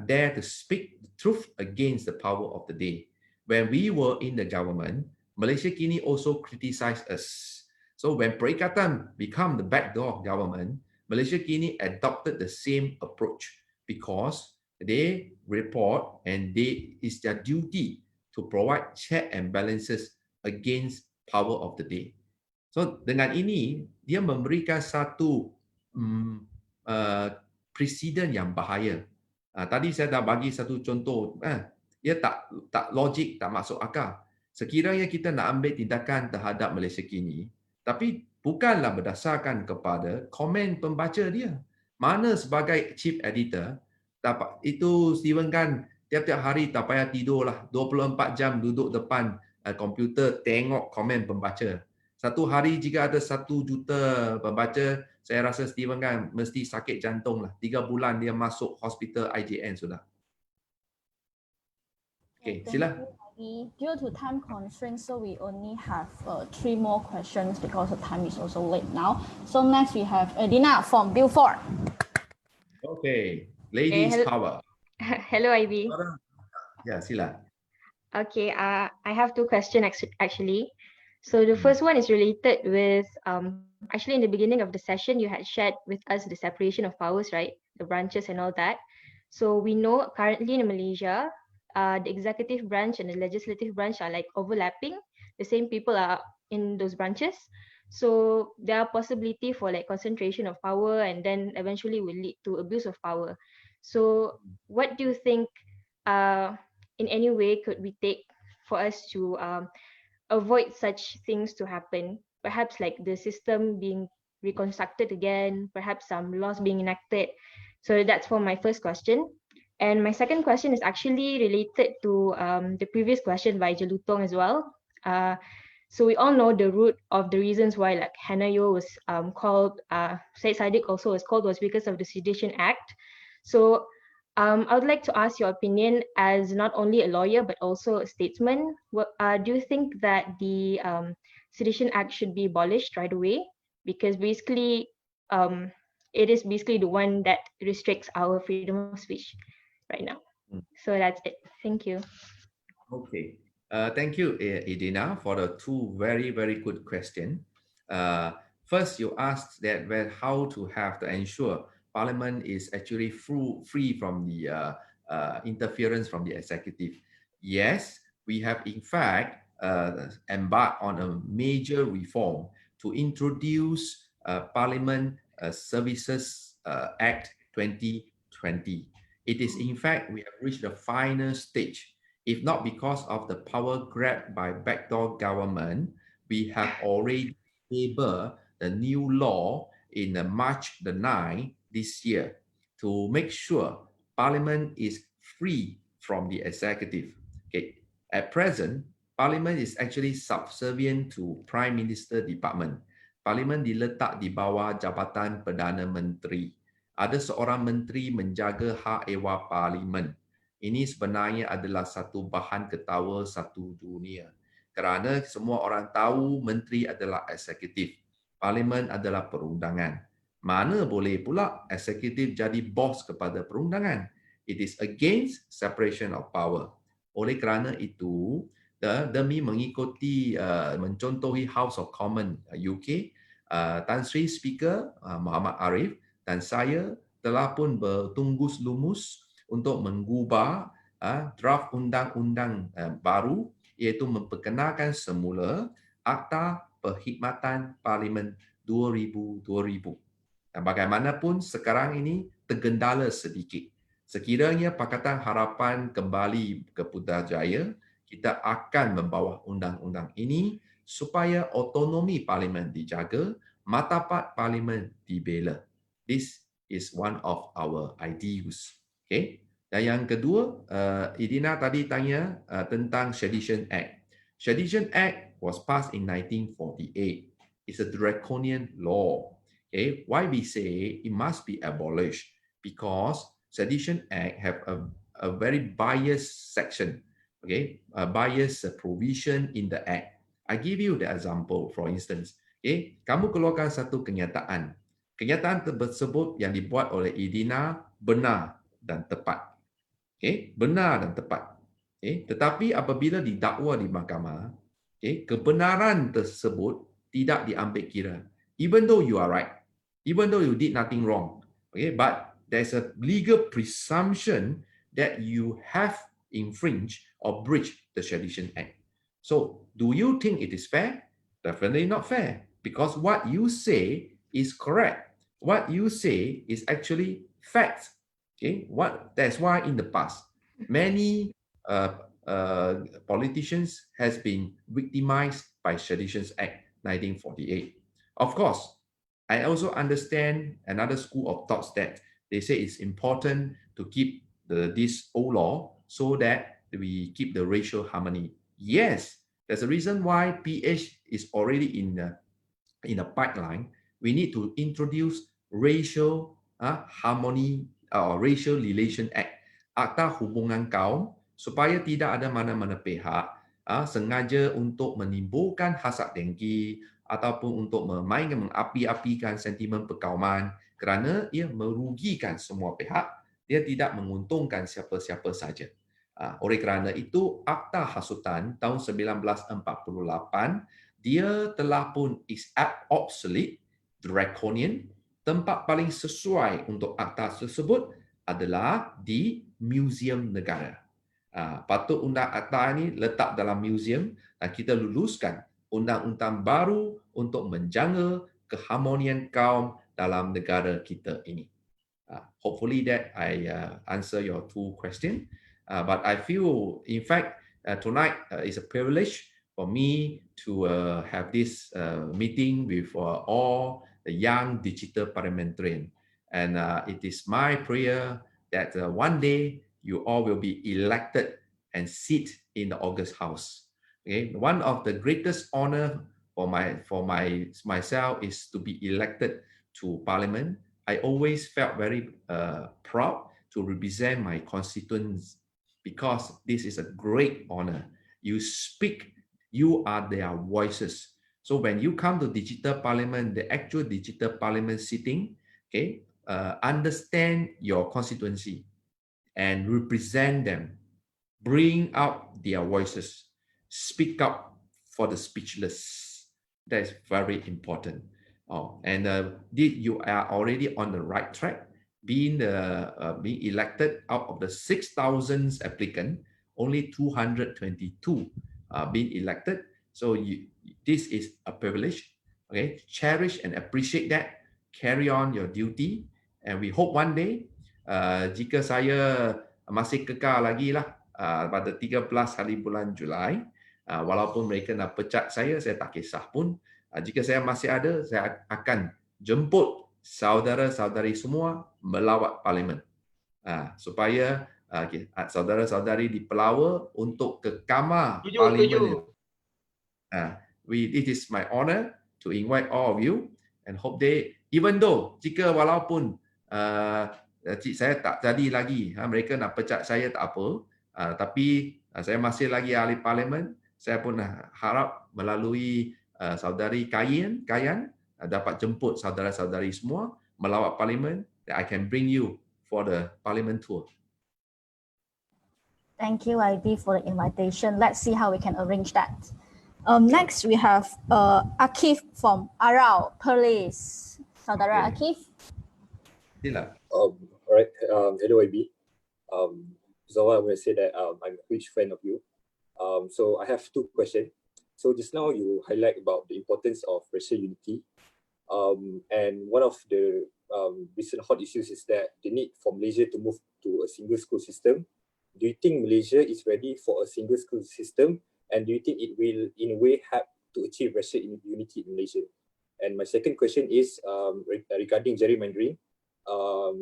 Speaker 2: dare to speak the truth against the power of the day. When we were in the government, Malaysia kini also criticized us. So when Perikatan become the backdoor of government, Malaysia kini adopted the same approach because they report and it's their duty to provide check and balances against power of the day. So dengan ini dia memberikan satu presiden yang bahaya. Tadi saya dah bagi satu contoh, dia tak logik, tak masuk akal. Sekiranya kita nak ambil tindakan terhadap Malaysia kini, tapi bukanlah berdasarkan kepada komen pembaca dia. Mana sebagai chief editor, itu Steven kan tiap-tiap hari tak payah tidur lah, 24 jam duduk depan komputer tengok komen pembaca. Satu hari jika ada 1 juta pembaca, saya rasa Steven kan mesti sakit jantung lah. 3 bulan dia masuk hospital IJN sudah. Okay, sila.
Speaker 1: Due to time constraints, so we only have 3 more questions because the time is also late now. So next we have Edina from Beaufort.
Speaker 2: Okay, ladies power.
Speaker 5: Hello, Ivy.
Speaker 2: Ya, sila.
Speaker 5: Okay, I have 2 questions actually. So the first one is related with, actually in the beginning of the session, you had shared with us the separation of powers, right? The branches and all that. So we know currently in Malaysia, the executive branch and the legislative branch are like overlapping. The same people are in those branches. So there are possibility for like concentration of power, and then eventually will lead to abuse of power. So what do you think in any way could we take for us to avoid such things to happen? Perhaps like the system being reconstructed again, perhaps some laws being enacted. So that's for my first question. And my second question is actually related to the previous question by Jelutong as well. So we all know the root of the reasons why like Hanayo was called, Syed Saddiq also was called, was because of the Sedition Act. So I would like to ask your opinion as not only a lawyer but also a statesman. Do you think that the Sedition Act should be abolished right away? Because basically, it is basically the one that restricts our freedom of speech right now. So that's it. Thank you.
Speaker 2: Okay. Thank you, Edina, for the two very, very good questions. First, you asked that how to have to ensure Parliament is actually free from the interference from the executive. Yes, we have in fact embarked on a major reform to introduce Parliament Services Act 2020. It is in fact, we have reached the final stage. If not because of the power grab by backdoor government, we have already tabled the new law in March the 9th this year to make sure Parliament is free from the executive. Okay. At present, Parliament is actually subservient to Prime Minister Department. Parliament diletak di bawah Jabatan Perdana Menteri. Ada seorang menteri menjaga hak ehwal Parlimen. Ini sebenarnya adalah satu bahan ketawa satu dunia. Kerana semua orang tahu menteri adalah eksekutif. Parlimen adalah perundangan. Mana boleh pula eksekutif jadi bos kepada perundangan? It is against separation of power. Oleh kerana itu, demi mengikuti, mencontohi House of Commons UK, Tan Sri Speaker Muhammad Arif dan saya telah pun bertunggus lumus untuk mengubah draft undang-undang baru, iaitu memperkenalkan semula Akta Perkhidmatan Parlimen 2000. Dan bagaimanapun sekarang ini tergendala sedikit. Sekiranya Pakatan Harapan kembali ke Putrajaya, kita akan membawa undang-undang ini supaya autonomi Parlimen dijaga, martabat Parlimen dibela. This is one of our ideals. Okay. Dan yang kedua, Edina tadi tanya tentang Sedition Act. Sedition Act was passed in 1948. It's a draconian law. Okay. Why we say it must be abolished? Because Sedition Act have a very biased section. Okay, a biased provision in the act. I give you the example, for instance. Okay, kamu keluarkan satu kenyataan. Kenyataan tersebut yang dibuat oleh Edina benar dan tepat. Okay, benar dan tepat. Okay, tetapi apabila didakwa di mahkamah, okay, kebenaran tersebut tidak diambil kira. Even though you are right, even though you did nothing wrong, okay, but there's a legal presumption that you have infringed or breached the Sedition Act. So, do you think it is fair? Definitely not fair, because what you say is correct. What you say is actually fact. Okay, that's why in the past many politicians has been victimized by Sedition Act 1948. Of course, I also understand another school of thoughts that they say it's important to keep this old law so that we keep the racial harmony. Yes, there's a reason why PH is already in a pipeline. We need to introduce racial harmony or racial relation act, Akta Hubungan Kaum, supaya tidak ada mana-mana pihak sengaja untuk menimbulkan hasad dengki ataupun untuk mengapi-apikan sentimen perkauman kerana ia merugikan semua pihak, dia tidak menguntungkan siapa-siapa saja. Oleh kerana itu, Akta Hasutan tahun 1948 dia telah pun is obsolete, draconian. Tempat paling sesuai untuk akta tersebut adalah di Museum Negara. Patut undang akta ini letak dalam museum dan kita luluskan undang-undang baru untuk menjaga keharmonian kaum dalam negara kita ini. Hopefully that I answer your two questions. But I feel, in fact, tonight is a privilege for me to have this meeting with all the young digital parliamentarians. And it is my prayer that one day you all will be elected and sit in the August House. Okay, one of the greatest honor for myself is to be elected to Parliament. I always felt very proud to represent my constituents because this is a great honor. You speak, you are their voices. So when you come to digital parliament, the actual digital parliament sitting, okay, understand your constituency and represent them, bring out their voices, speak up for the speechless. That is very important. You are already on the right track. Being elected out of the 6,000 applicants, only 222 being elected. So this is a privilege. Okay, cherish and appreciate that. Carry on your duty, and we hope one day, jika saya masih kekal lagi lah pada 13 hari bulan Julai, walaupun mereka nak pecat saya tak kisah pun. Jika saya masih ada, saya akan jemput saudara-saudari semua melawat parlimen supaya saudara-saudari di Pelawar untuk ke kamar parlimen. It is my honor to invite all of you and hope they, even though walaupun saya tak jadi lagi, mereka nak pecat saya tak apa, tapi saya masih lagi ahli parlimen. Saya pun harap melalui saudari Kayan dapat jemput saudara-saudari semua melawat parlimen, that I can bring you for the parliament tour.
Speaker 1: Thank you, YB, for the invitation. Let's see how we can arrange that. Next, we have Akif from Arau, Perlis. Saudara Akif.
Speaker 15: All right. Hello, YB. So I want to say that I'm a huge fan of you. So I have two questions. So just now you highlight about the importance of racial unity. And one of the recent hot issues is that the need for Malaysia to move to a single school system. Do you think Malaysia is ready for a single school system? And do you think it will, in a way, help to achieve racial unity in Malaysia? And my second question is regarding gerrymandering.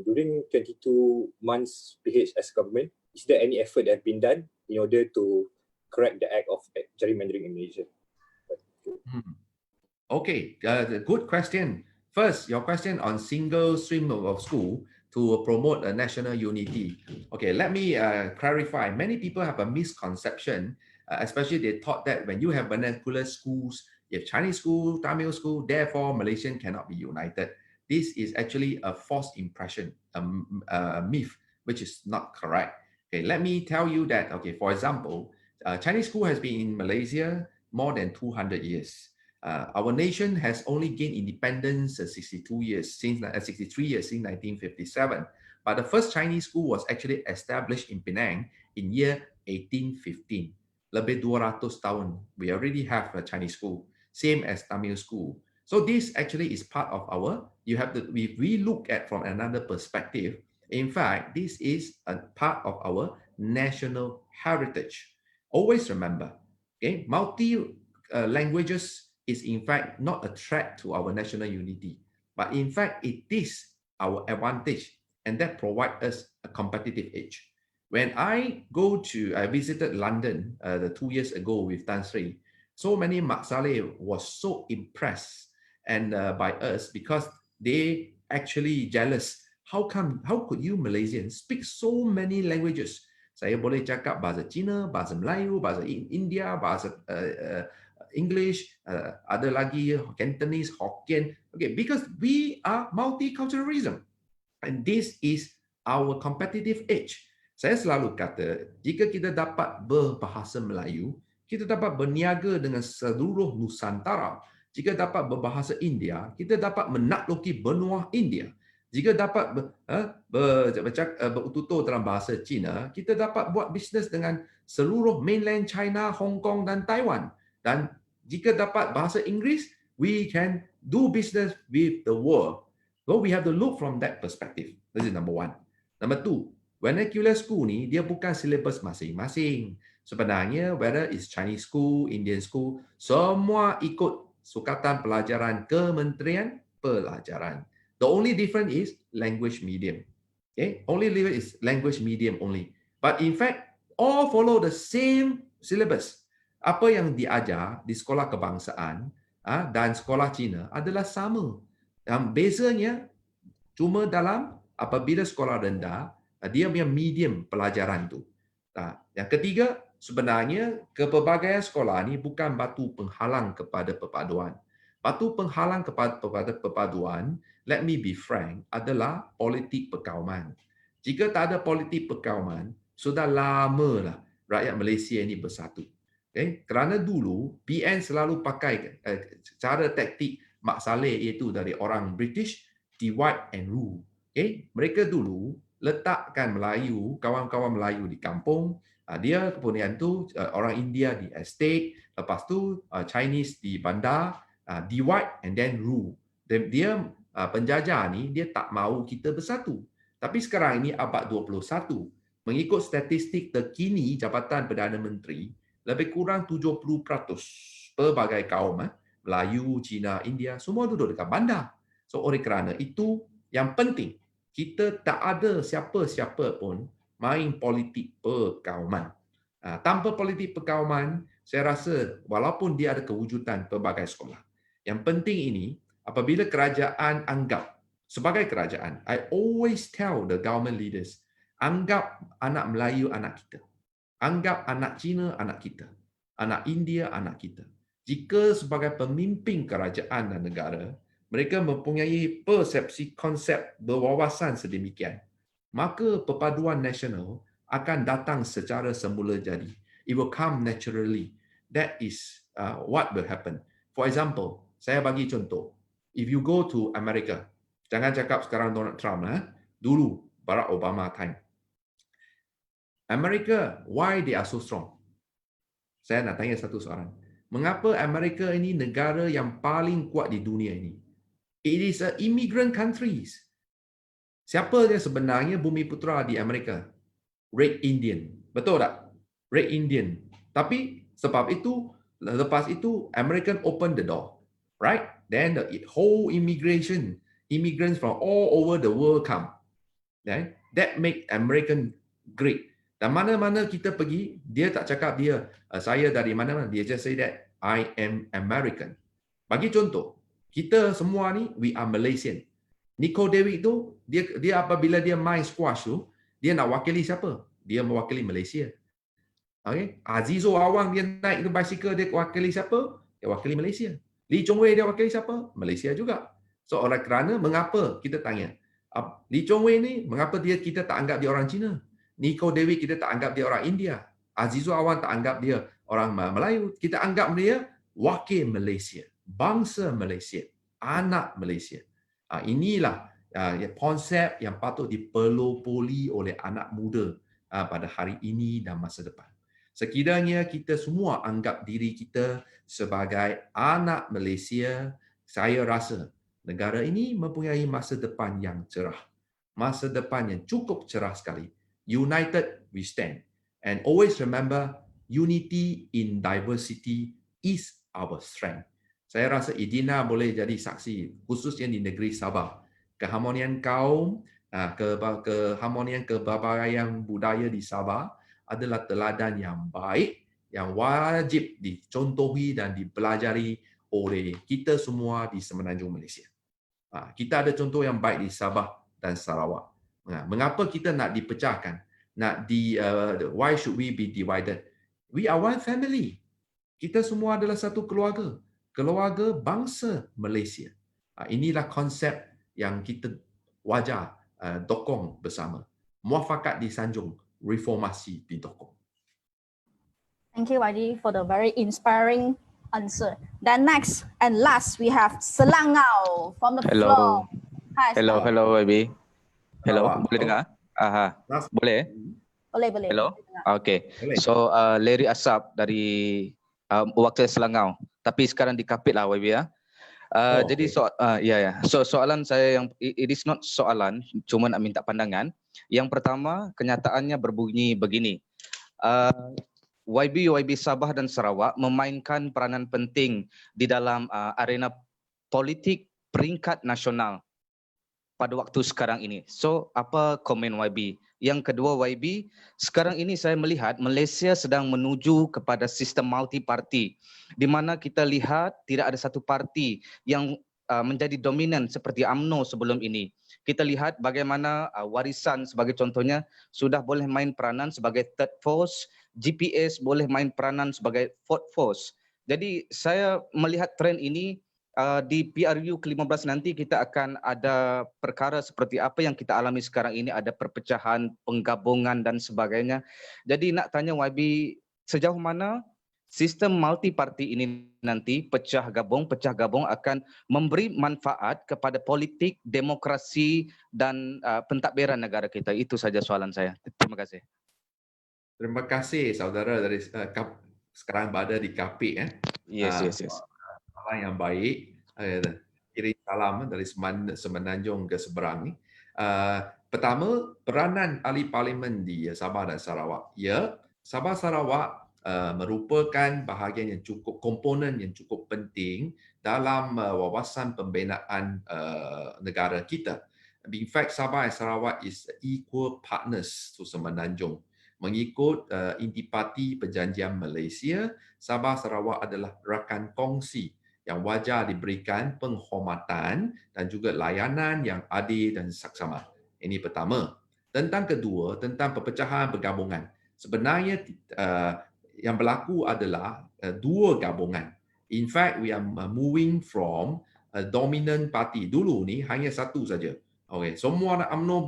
Speaker 15: During 22 months PHS government, is there any effort that have been done in order to correct the act of gerrymandering in Malaysia?
Speaker 2: Okay, good question. First, your question on single stream of school to promote a national unity. Okay, let me clarify. Many people have a misconception, especially they thought that when you have vernacular schools, you have Chinese school, Tamil school, therefore Malaysian cannot be united. This is actually a false impression, a myth, which is not correct. Okay, let me tell you that, okay, for example, Chinese school has been in Malaysia more than 200 years. Our nation has only gained independence 63 years since 1957. But the first Chinese school was actually established in Penang in year 1815. Lebih 200 tahun, we already have a Chinese school, same as Tamil school. So this actually is part of our, if we look at from another perspective, in fact, this is a part of our national heritage. Always remember, okay, languages is in fact not a threat to our national unity, but in fact it is our advantage, and that provides us a competitive edge. When I visited London 2 years ago with Tan Sri, so many Mak Saleh was so impressed and by us because they actually jealous. How could you Malaysians speak so many languages? Saya boleh cakap bahasa Cina, bahasa Melayu, bahasa India, bahasa English, ada lagi Cantonese, Hokkien. Okay, because we are multiculturalism, and this is our competitive edge. Saya selalu kata, jika kita dapat berbahasa Melayu, kita dapat berniaga dengan seluruh Nusantara. Jika dapat berbahasa India, kita dapat menakluki benua India. Jika dapat bertutur dalam bahasa Cina, kita dapat buat bisnes dengan seluruh mainland China, Hong Kong dan Taiwan. Dan jika dapat bahasa Inggeris, we can do business with the world. So we have to look from that perspective. This is number one. Number two, vernacular school ni dia bukan syllabus masing-masing. Sebenarnya whether it's Chinese school, Indian school, semua ikut Sukatan Pelajaran Kementerian Pelajaran. The only difference is language medium. Okay, only difference is language medium only. But in fact, all follow the same syllabus. Apa yang diajar di sekolah kebangsaan dan sekolah Cina adalah sama. Yang bezanya cuma dalam apabila sekolah rendah, dia punya medium pelajaran tu. Yang ketiga, sebenarnya kepelbagaian sekolah ni bukan batu penghalang kepada perpaduan. Batu penghalang kepada perpaduan, let me be frank, adalah politik perkauman. Jika tak ada politik perkauman, sudah lamalah rakyat Malaysia ini bersatu. Okay? Kerana dulu PN selalu pakai cara taktik Mak Saleh iaitu dari orang British, divide and rule. Okay? Mereka dulu letakkan Melayu, kawan-kawan Melayu di kampung, dia kemudian tu orang India di estate, lepas tu Chinese di bandar, divide and then rule. Dia penjajah ni dia tak mahu kita bersatu. Tapi sekarang ini abad 21, mengikut statistik terkini Jabatan Perdana Menteri, lebih kurang 70% pelbagai kaum Melayu, Cina, India semua duduk dekat bandar. So oleh kerana itu yang penting kita tak ada siapa-siapa pun main politik perkauman. Tanpa politik perkauman, saya rasa walaupun dia ada kewujudan pelbagai sekolah, yang penting ini apabila kerajaan anggap sebagai kerajaan, I always tell the government leaders, anggap anak Melayu anak kita. Anggap anak Cina anak kita. Anak India anak kita. Jika sebagai pemimpin kerajaan dan negara, mereka mempunyai persepsi konsep berwawasan sedemikian, maka perpaduan nasional akan datang secara semula jadi. It will come naturally. That is what will happen. For example, saya bagi contoh. If you go to America, jangan cakap sekarang Donald Trump, dulu Barack Obama time. America, why they are so strong? Saya nak tanya satu soalan. Mengapa Amerika ini negara yang paling kuat di dunia ini? It is a immigrant countries. Siapa dia sebenarnya bumi putera di Amerika? Red Indian. Betul tak? Red Indian. Tapi sebab itu, lepas itu American open the door. Right? Then the whole immigrants from all over the world come. Right? That make American great. Dan mana-mana kita pergi, dia tak cakap dia, saya dari mana-mana. Dia just say that, I am American. Bagi contoh, kita semua ni, we are Malaysian. Nico Dewitt tu, dia apabila dia main squash tu, dia nak wakili siapa? Dia mewakili Malaysia. Okay? Azizo Awang dia naik tu bicycle, dia wakili siapa? Dia wakili Malaysia. Lee Chong Wei dia wakili siapa? Malaysia juga. So oleh kerana mengapa kita tanya? Lee Chong Wei ni mengapa kita tak anggap dia orang Cina? Nico Dewitt kita tak anggap dia orang India. Azizo Awang tak anggap dia orang Melayu. Kita anggap dia wakil Malaysia, bangsa Malaysia, anak Malaysia. Inilah konsep yang patut dipelopoli oleh anak muda pada hari ini dan masa depan. Sekiranya kita semua anggap diri kita sebagai anak Malaysia, saya rasa negara ini mempunyai masa depan yang cerah. Masa depan yang cukup cerah sekali. United we stand. And always remember, unity in diversity is our strength. Saya rasa Idina boleh jadi saksi, khususnya di negeri Sabah. Keharmonian kaum, keharmonian kepelbagaian budaya di Sabah adalah teladan yang baik, yang wajib dicontohi dan dipelajari oleh kita semua di Semenanjung Malaysia. Kita ada contoh yang baik di Sabah dan Sarawak. Mengapa kita nak dipecahkan? Why should we be divided? We are one family. Kita semua adalah satu keluarga. Keluarga bangsa Malaysia. Inilah konsep yang kita wajar dokong bersama. Muafakat disanjung, reformasi didokong.
Speaker 1: Thank you, YD, for the very inspiring answer. Then next and last, we have Selangau from the floor. Hi,
Speaker 16: hello, YB. Hello, boleh dengar? Boleh?
Speaker 1: Boleh.
Speaker 16: Hello? Okay. So, Larry Asap dari wakil Selangau. tapi sekarang dikapit lah YB ya. Jadi soalan saya yang it is not soalan, cuma nak minta pandangan. Yang pertama, kenyataannya berbunyi begini. YB Sabah dan Sarawak memainkan peranan penting di dalam arena politik peringkat nasional pada waktu sekarang ini. So, apa komen YB? Yang kedua YB, sekarang ini saya melihat Malaysia sedang menuju kepada sistem multi-parti di mana kita lihat tidak ada satu parti yang menjadi dominan seperti UMNO sebelum ini. Kita lihat bagaimana warisan sebagai contohnya sudah boleh main peranan sebagai third force, GPS boleh main peranan sebagai fourth force. Jadi saya melihat trend ini di PRU ke-15 nanti kita akan ada perkara seperti apa yang kita alami sekarang ini, ada perpecahan, penggabungan dan sebagainya. Jadi nak tanya YB, sejauh mana sistem multi-parti ini nanti pecah gabung akan memberi manfaat kepada politik, demokrasi dan pentadbiran negara kita. Itu saja soalan saya. Terima kasih.
Speaker 2: Terima kasih saudara dari sekarang berada di Kapit ya.
Speaker 16: Yes.
Speaker 2: Salam yang baik. Kirim salam dari Semenanjung ke seberang ni. Pertama, peranan ahli parlimen di Sabah dan Sarawak. Ya, Sabah Sarawak merupakan bahagian yang cukup, komponen yang cukup penting dalam wawasan pembinaan negara kita. In fact, Sabah dan Sarawak is equal partners to Semenanjung. Mengikut Intipati Perjanjian Malaysia, Sabah Sarawak adalah rakan kongsi yang wajar diberikan penghormatan dan juga layanan yang adil dan saksama. Ini pertama. Tentang kedua, tentang perpecahan bergabungan. Sebenarnya yang berlaku adalah dua gabungan. In fact, we are moving from a dominant party. Dulu ni hanya satu saja. Okay, semua nak UMNO,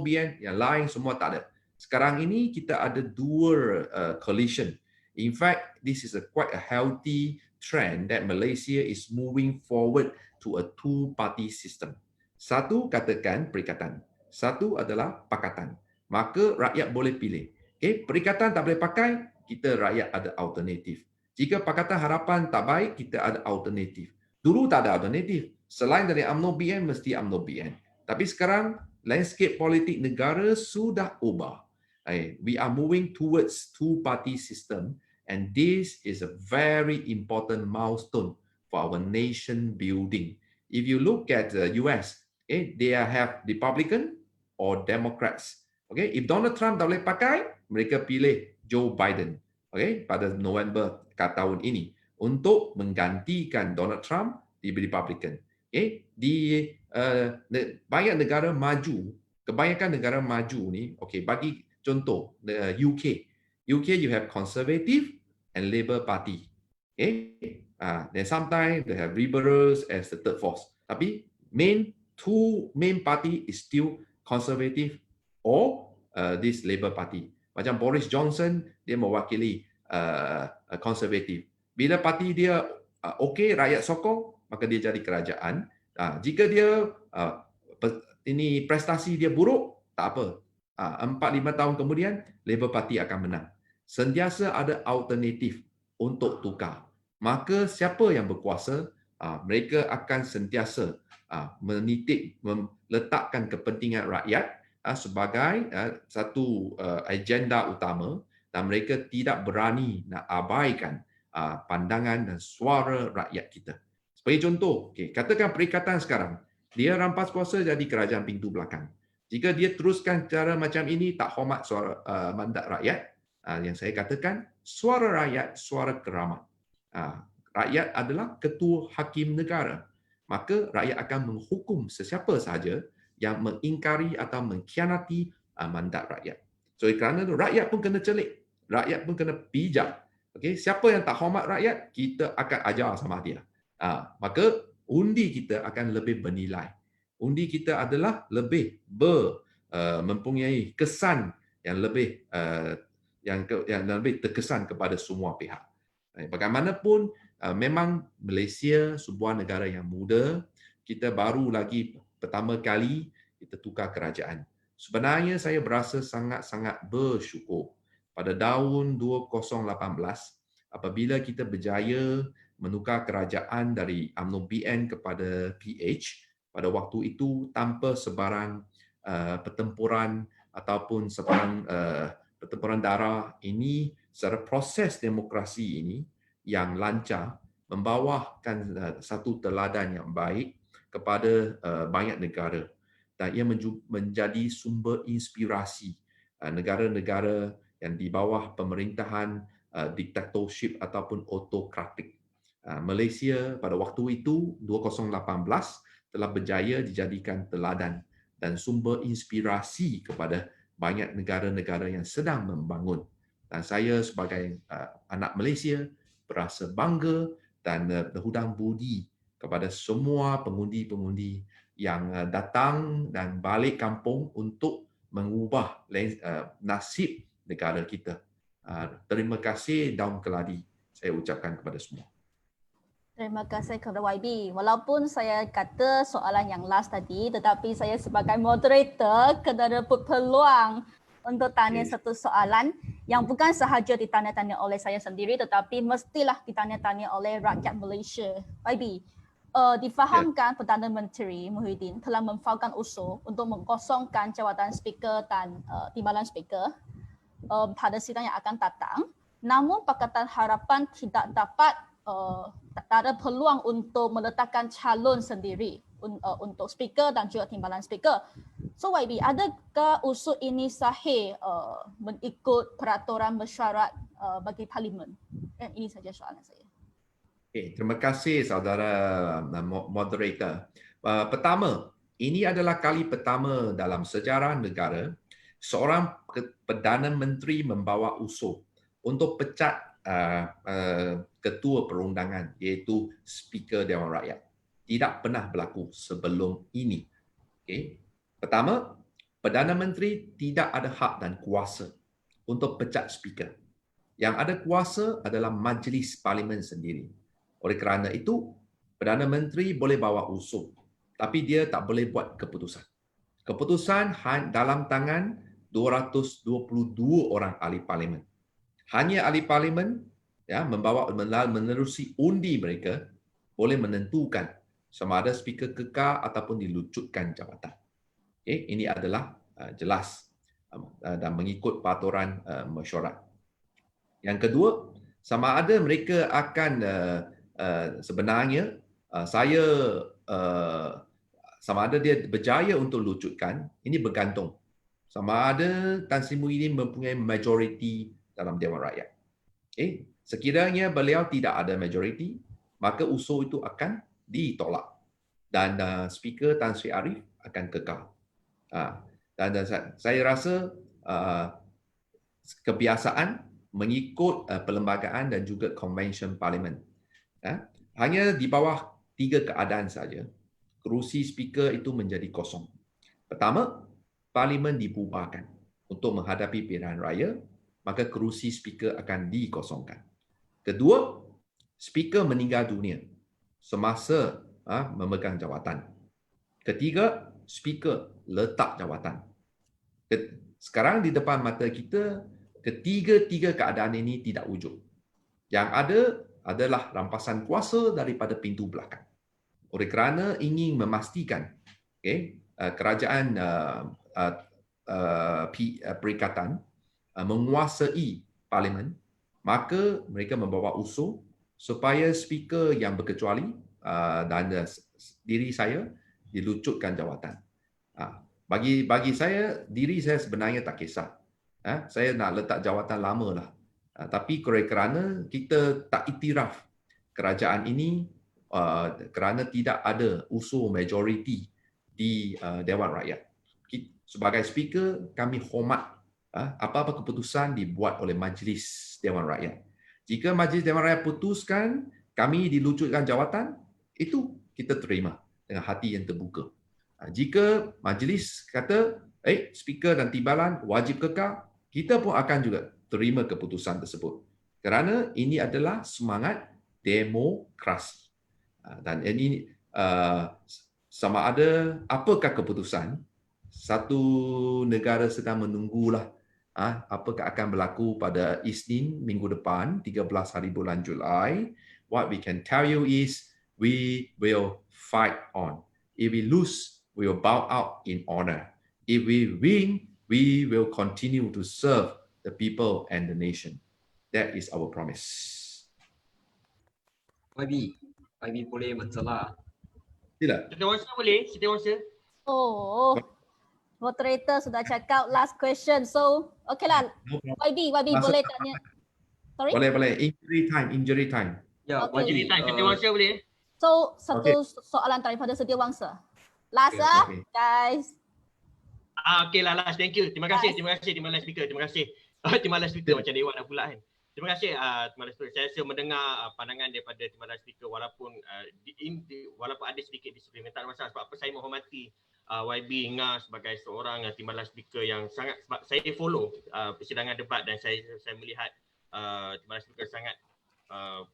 Speaker 2: BN, yang lain semua tak ada. Sekarang ini kita ada dua coalition. In fact, this is quite a healthy trend that Malaysia is moving forward to a two-party system. Satu katakan perikatan, satu adalah pakatan. Maka rakyat boleh pilih. Perikatan tak boleh pakai, kita rakyat ada alternatif. Jika Pakatan Harapan tak baik, kita ada alternatif. Dulu tak ada alternatif. Selain dari UMNO BN, mesti UMNO BN. Tapi sekarang, landscape politik negara sudah ubah. We are moving towards two-party system. And this is a very important milestone for our nation building. If you look at the US, they have Republican or Democrats. Okay, if Donald Trump tak boleh pakai, mereka pilih Joe Biden. Okay, pada November tahun ini untuk menggantikan Donald Trump di Republican. Okay, di banyak negara maju, kebanyakan negara maju ni, okay, bagi contoh UK, you have conservative and Labour Party. Then sometimes they have liberals as the third force. Tapi main party is still conservative or this Labour Party. Macam Boris Johnson, dia mewakili konservatif. Bila parti dia okey, rakyat sokong, maka dia jadi kerajaan. Jika dia ini prestasi dia buruk, tak apa. 4-5 tahun kemudian, Labour Party akan menang. Sentiasa ada alternatif untuk tukar. Maka siapa yang berkuasa, mereka akan sentiasa meletakkan kepentingan rakyat sebagai satu agenda utama dan mereka tidak berani nak abaikan pandangan dan suara rakyat kita. Sebagai contoh, katakan perikatan sekarang, dia rampas kuasa jadi kerajaan pintu belakang. Jika dia teruskan cara macam ini, tak hormat suara mandat rakyat, yang saya katakan, suara rakyat, suara keramat. Rakyat adalah ketua hakim negara. Maka rakyat akan menghukum sesiapa sahaja yang mengingkari atau mengkhianati mandat rakyat. So kerana itu rakyat pun kena celik, rakyat pun kena bijak. Okay? Siapa yang tak hormat rakyat, kita akan ajar sama dia. Maka undi kita akan lebih bernilai. Undi kita adalah lebih mempunyai kesan yang lebih yang lebih terkesan kepada semua pihak. Bagaimanapun, memang Malaysia sebuah negara yang muda. Kita baru lagi pertama kali kita tukar kerajaan. Sebenarnya saya berasa sangat-sangat bersyukur pada tahun 2018 apabila kita berjaya menukar kerajaan dari UMNO BN kepada PH pada waktu itu tanpa sebarang pertempuran ataupun sebarang pertempuran darah. Ini secara proses demokrasi ini yang lancar membawakan satu teladan yang baik kepada banyak negara, dan ia menjadi sumber inspirasi negara-negara yang di bawah pemerintahan diktatorship ataupun autokratik. Malaysia pada waktu itu 2018 telah berjaya dijadikan teladan dan sumber inspirasi kepada banyak negara-negara yang sedang membangun. Dan saya sebagai anak Malaysia berasa bangga dan berhutang budi kepada semua pengundi-pengundi yang datang dan balik kampung untuk mengubah nasib negara kita. Terima kasih Daun Keladi saya ucapkan kepada semua.
Speaker 1: Terima kasih kepada YB. Walaupun saya kata soalan yang last tadi, tetapi saya sebagai moderator kena dapat peluang untuk tanya satu soalan yang bukan sahaja ditanya-tanya oleh saya sendiri, tetapi mestilah ditanya-tanya oleh rakyat Malaysia. YB, difahamkan Perdana Menteri Muhyiddin telah memfaulkan usul untuk mengkosongkan jawatan speaker dan timbalan speaker pada sidang yang akan datang. Namun Pakatan Harapan tidak dapat tak ada peluang untuk meletakkan calon sendiri untuk speaker dan juga timbalan speaker. So YB, adakah usul ini sahih mengikut peraturan mesyuarat bagi parlimen? Ini saja soalan saya.
Speaker 2: Okay, terima kasih saudara moderator. Pertama, ini adalah kali pertama dalam sejarah negara seorang Perdana Menteri membawa usul untuk pecat ketua perundangan iaitu Speaker Dewan Rakyat. Tidak pernah berlaku sebelum ini. Okay. Pertama, Perdana Menteri tidak ada hak dan kuasa untuk pecat speaker. Yang ada kuasa adalah majlis parlimen sendiri. Oleh kerana itu, Perdana Menteri boleh bawa usul, tapi dia tak boleh buat keputusan. Keputusan dalam tangan 222 orang ahli parlimen. Hanya ahli parlimen membawa menerusi undi mereka boleh menentukan sama ada speaker kekal ataupun dilucutkan jabatan. Okay, ini adalah jelas dan mengikut peraturan mesyuarat. Yang kedua, sama ada mereka akan sebenarnya sama ada dia berjaya untuk lucutkan, ini bergantung. Sama ada Tan Sri Muhyiddin mempunyai majoriti dalam Dewan Rakyat. Okay. Sekiranya beliau tidak ada majoriti, maka usul itu akan ditolak. Dan Speaker Tan Sri Ariff akan kekal. Dan saya rasa kebiasaan mengikut perlembagaan dan juga Convention Parlimen. Hanya di bawah 3 keadaan saja, kerusi Speaker itu menjadi kosong. Pertama, Parlimen dibubarkan untuk menghadapi pilihan raya, maka kerusi Speaker akan dikosongkan. Kedua, Speaker meninggal dunia semasa memegang jawatan. Ketiga, Speaker letak jawatan. Sekarang di depan mata kita, ketiga-tiga keadaan ini tidak wujud. Yang ada adalah rampasan kuasa daripada pintu belakang. Oleh kerana ingin memastikan kerajaan perikatan menguasai parlimen, maka mereka membawa usul supaya speaker yang berkecuali dan diri saya dilucutkan jawatan. Bagi saya, diri saya sebenarnya tak kisah. Saya nak letak jawatan lama lah. Tapi kerana kita tak iktiraf kerajaan ini kerana tidak ada usul majoriti di Dewan Rakyat. Sebagai speaker, kami hormat apa-apa keputusan dibuat oleh Majlis Dewan Rakyat. Jika Majlis Dewan Rakyat putuskan kami dilucutkan jawatan, itu kita terima dengan hati yang terbuka. Jika majlis kata, speaker dan timbalan wajib kekal, kita pun akan juga terima keputusan tersebut. Kerana ini adalah semangat demokrasi. Dan ini sama ada apakah keputusan, satu negara sedang menunggulah apakah akan berlaku pada Isnin minggu depan 13 hari bulan Julai what we can tell you is we will fight on. If we lose, we will bow out in honor. If we win, we will continue to serve the people and the nation. That is our promise.
Speaker 6: YB boleh mencelah.
Speaker 2: Sila.
Speaker 17: Setiawangsa boleh? Setiawangsa?
Speaker 1: Oh, moderator sudah check out last question. So, okay lah. YB boleh tanya. Sorry?
Speaker 2: Boleh. Injury time.
Speaker 6: Ya,
Speaker 1: Okay.
Speaker 17: Jadi tak, Setiawangsa boleh?
Speaker 1: So, satu soalan daripada Setiawangsa. Last guys.
Speaker 17: Okay lah, last. Thank you. Terima kasih Timbalan Speaker. Terima kasih. Timbalan Speaker macam dewan dah pula kan. Terima kasih Timbalan Speaker. Saya rasa mendengar pandangan daripada Timbalan Speaker walaupun walaupun ada sedikit disiplin, tak ada masalah sebab apa saya menghormati YB Ngah sebagai seorang Timbalan Speaker yang sangat, sebab saya follow persidangan debat dan saya melihat Timbalan Speaker sangat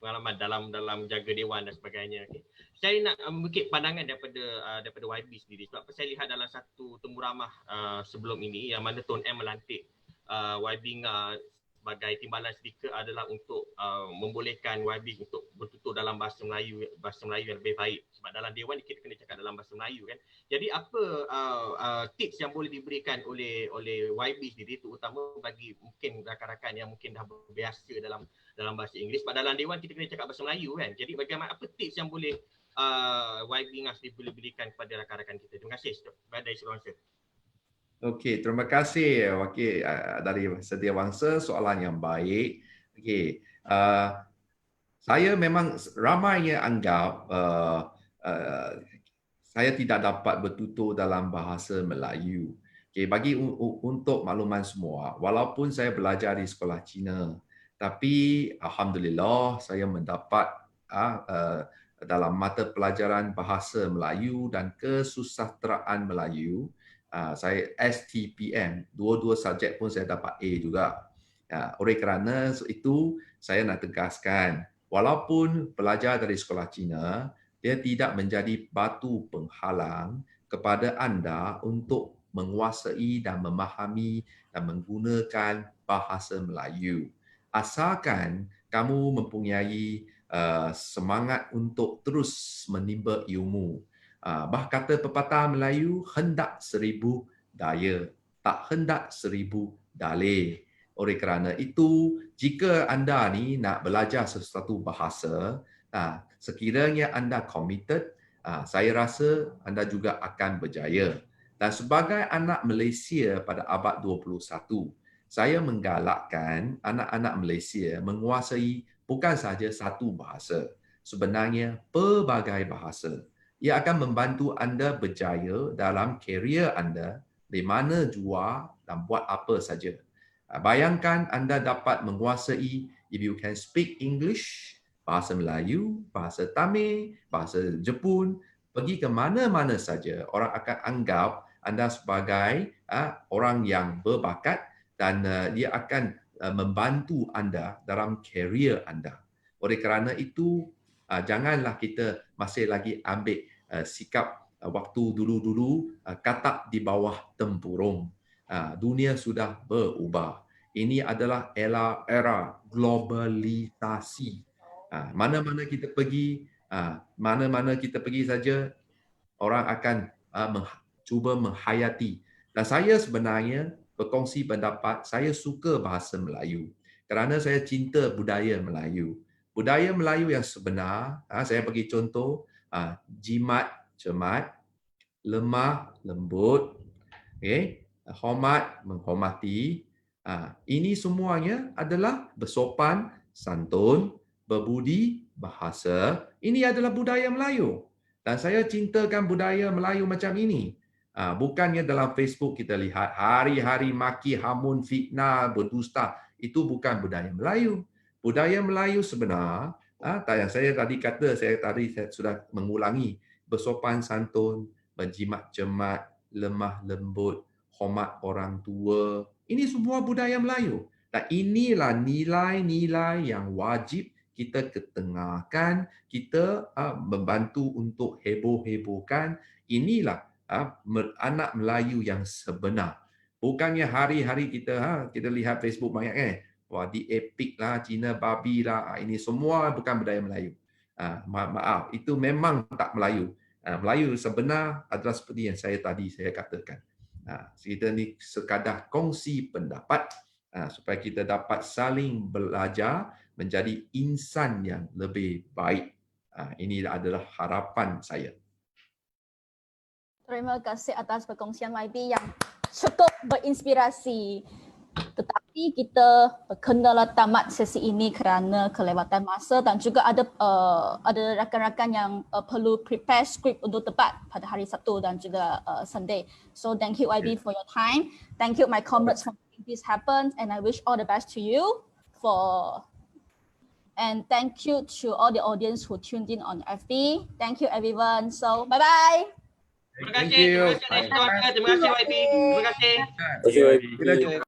Speaker 17: pengalaman dalam jaga dewan dan sebagainya. Okay. Saya nak mengutip pandangan daripada YB sendiri sebab saya lihat dalam satu temu ramah sebelum ini yang mana Tun M melantik YB Ngah sebagai Timbalan Speaker adalah untuk membolehkan YB untuk bertutur dalam bahasa Melayu yang lebih baik sebab dalam dewan kita kena cakap dalam bahasa Melayu kan. Jadi apa tips yang boleh diberikan oleh YB sendiri terutama bagi mungkin rakan-rakan yang mungkin dah berbiasa dalam bahasa Inggeris sebab dalam dewan kita kena cakap bahasa Melayu kan. Jadi bagaimana apa tips yang boleh YB Ngah boleh berikan kepada rakan-rakan kita. Terima kasih dari Setiawangsa.
Speaker 2: Okey, terima kasih wakil dari Setiawangsa, soalan yang baik. Okey, saya memang ramai yang anggap saya tidak dapat bertutur dalam bahasa Melayu. Okey, bagi untuk makluman semua, walaupun saya belajar di sekolah Cina, tapi alhamdulillah saya mendapat dalam mata pelajaran bahasa Melayu dan kesusasteraan Melayu. Saya STPM, dua-dua subjek pun saya dapat A juga. Oleh kerana itu, saya nak tegaskan, walaupun pelajar dari sekolah Cina, dia tidak menjadi batu penghalang kepada anda untuk menguasai dan memahami dan menggunakan bahasa Melayu. Asalkan kamu mempunyai semangat untuk terus menimba ilmu. Bah kata pepatah Melayu, hendak 1000 daya, tak hendak 1000 dalih. Oleh kerana itu, jika anda ni nak belajar sesuatu bahasa, sekiranya anda committed, saya rasa anda juga akan berjaya. Dan sebagai anak Malaysia pada abad 21, saya menggalakkan anak-anak Malaysia menguasai bukan sahaja satu bahasa, sebenarnya pelbagai bahasa. Ia akan membantu anda berjaya dalam kerjaya anda di mana jua dan buat apa saja. Bayangkan anda dapat menguasai, if you can speak English, bahasa Melayu, bahasa Tamil, bahasa Jepun, pergi ke mana-mana saja, orang akan anggap anda sebagai orang yang berbakat dan dia akan membantu anda dalam kerjaya anda. Oleh kerana itu, janganlah kita masih lagi ambil sikap waktu dulu-dulu katak di bawah tempurung. Dunia sudah berubah. Ini adalah era globalisasi. Mana-mana kita pergi saja, orang akan cuba menghayati. Dan saya sebenarnya berkongsi pendapat, saya suka bahasa Melayu kerana saya cinta budaya Melayu. Budaya Melayu yang sebenar, saya bagi contoh, jimat, cermat, lemah, lembut, hormat, menghormati. Ini semuanya adalah bersopan, santun, berbudi, bahasa. Ini adalah budaya Melayu. Dan saya cintakan budaya Melayu macam ini. Bukannya dalam Facebook kita lihat hari-hari maki, hamun, fitnah, berdusta. Itu bukan budaya Melayu. Budaya Melayu sebenar, yang saya tadi kata, saya sudah mengulangi, bersopan santun, berjimat cermat, lemah lembut, hormat orang tua. Ini semua budaya Melayu. Dan inilah nilai-nilai yang wajib kita ketengahkan, kita membantu untuk heboh-hebohkan. Inilah anak Melayu yang sebenar. Bukannya hari-hari kita lihat Facebook banyak wah di epic lah, Cina babi lah, ini semua bukan budaya Melayu. Maaf, itu memang tak Melayu. Melayu sebenar adalah seperti yang saya katakan. Kita ni sekadar kongsi pendapat supaya kita dapat saling belajar menjadi insan yang lebih baik. Ini adalah harapan saya.
Speaker 1: Terima kasih atas perkongsian YB yang cukup berinspirasi. Tetapi kita berkendala tamat sesi ini kerana kelewatan masa dan juga ada rakan-rakan yang perlu prepare script untuk debat pada hari Sabtu dan juga Sunday. So thank you YB for your time. Thank you my comrades for making this happen, and I wish all the best to you and thank you to all the audience who tuned in on FB. Thank you everyone. So bye bye.
Speaker 17: Terima kasih YB. Terima kasih.
Speaker 15: Terima kasih YB.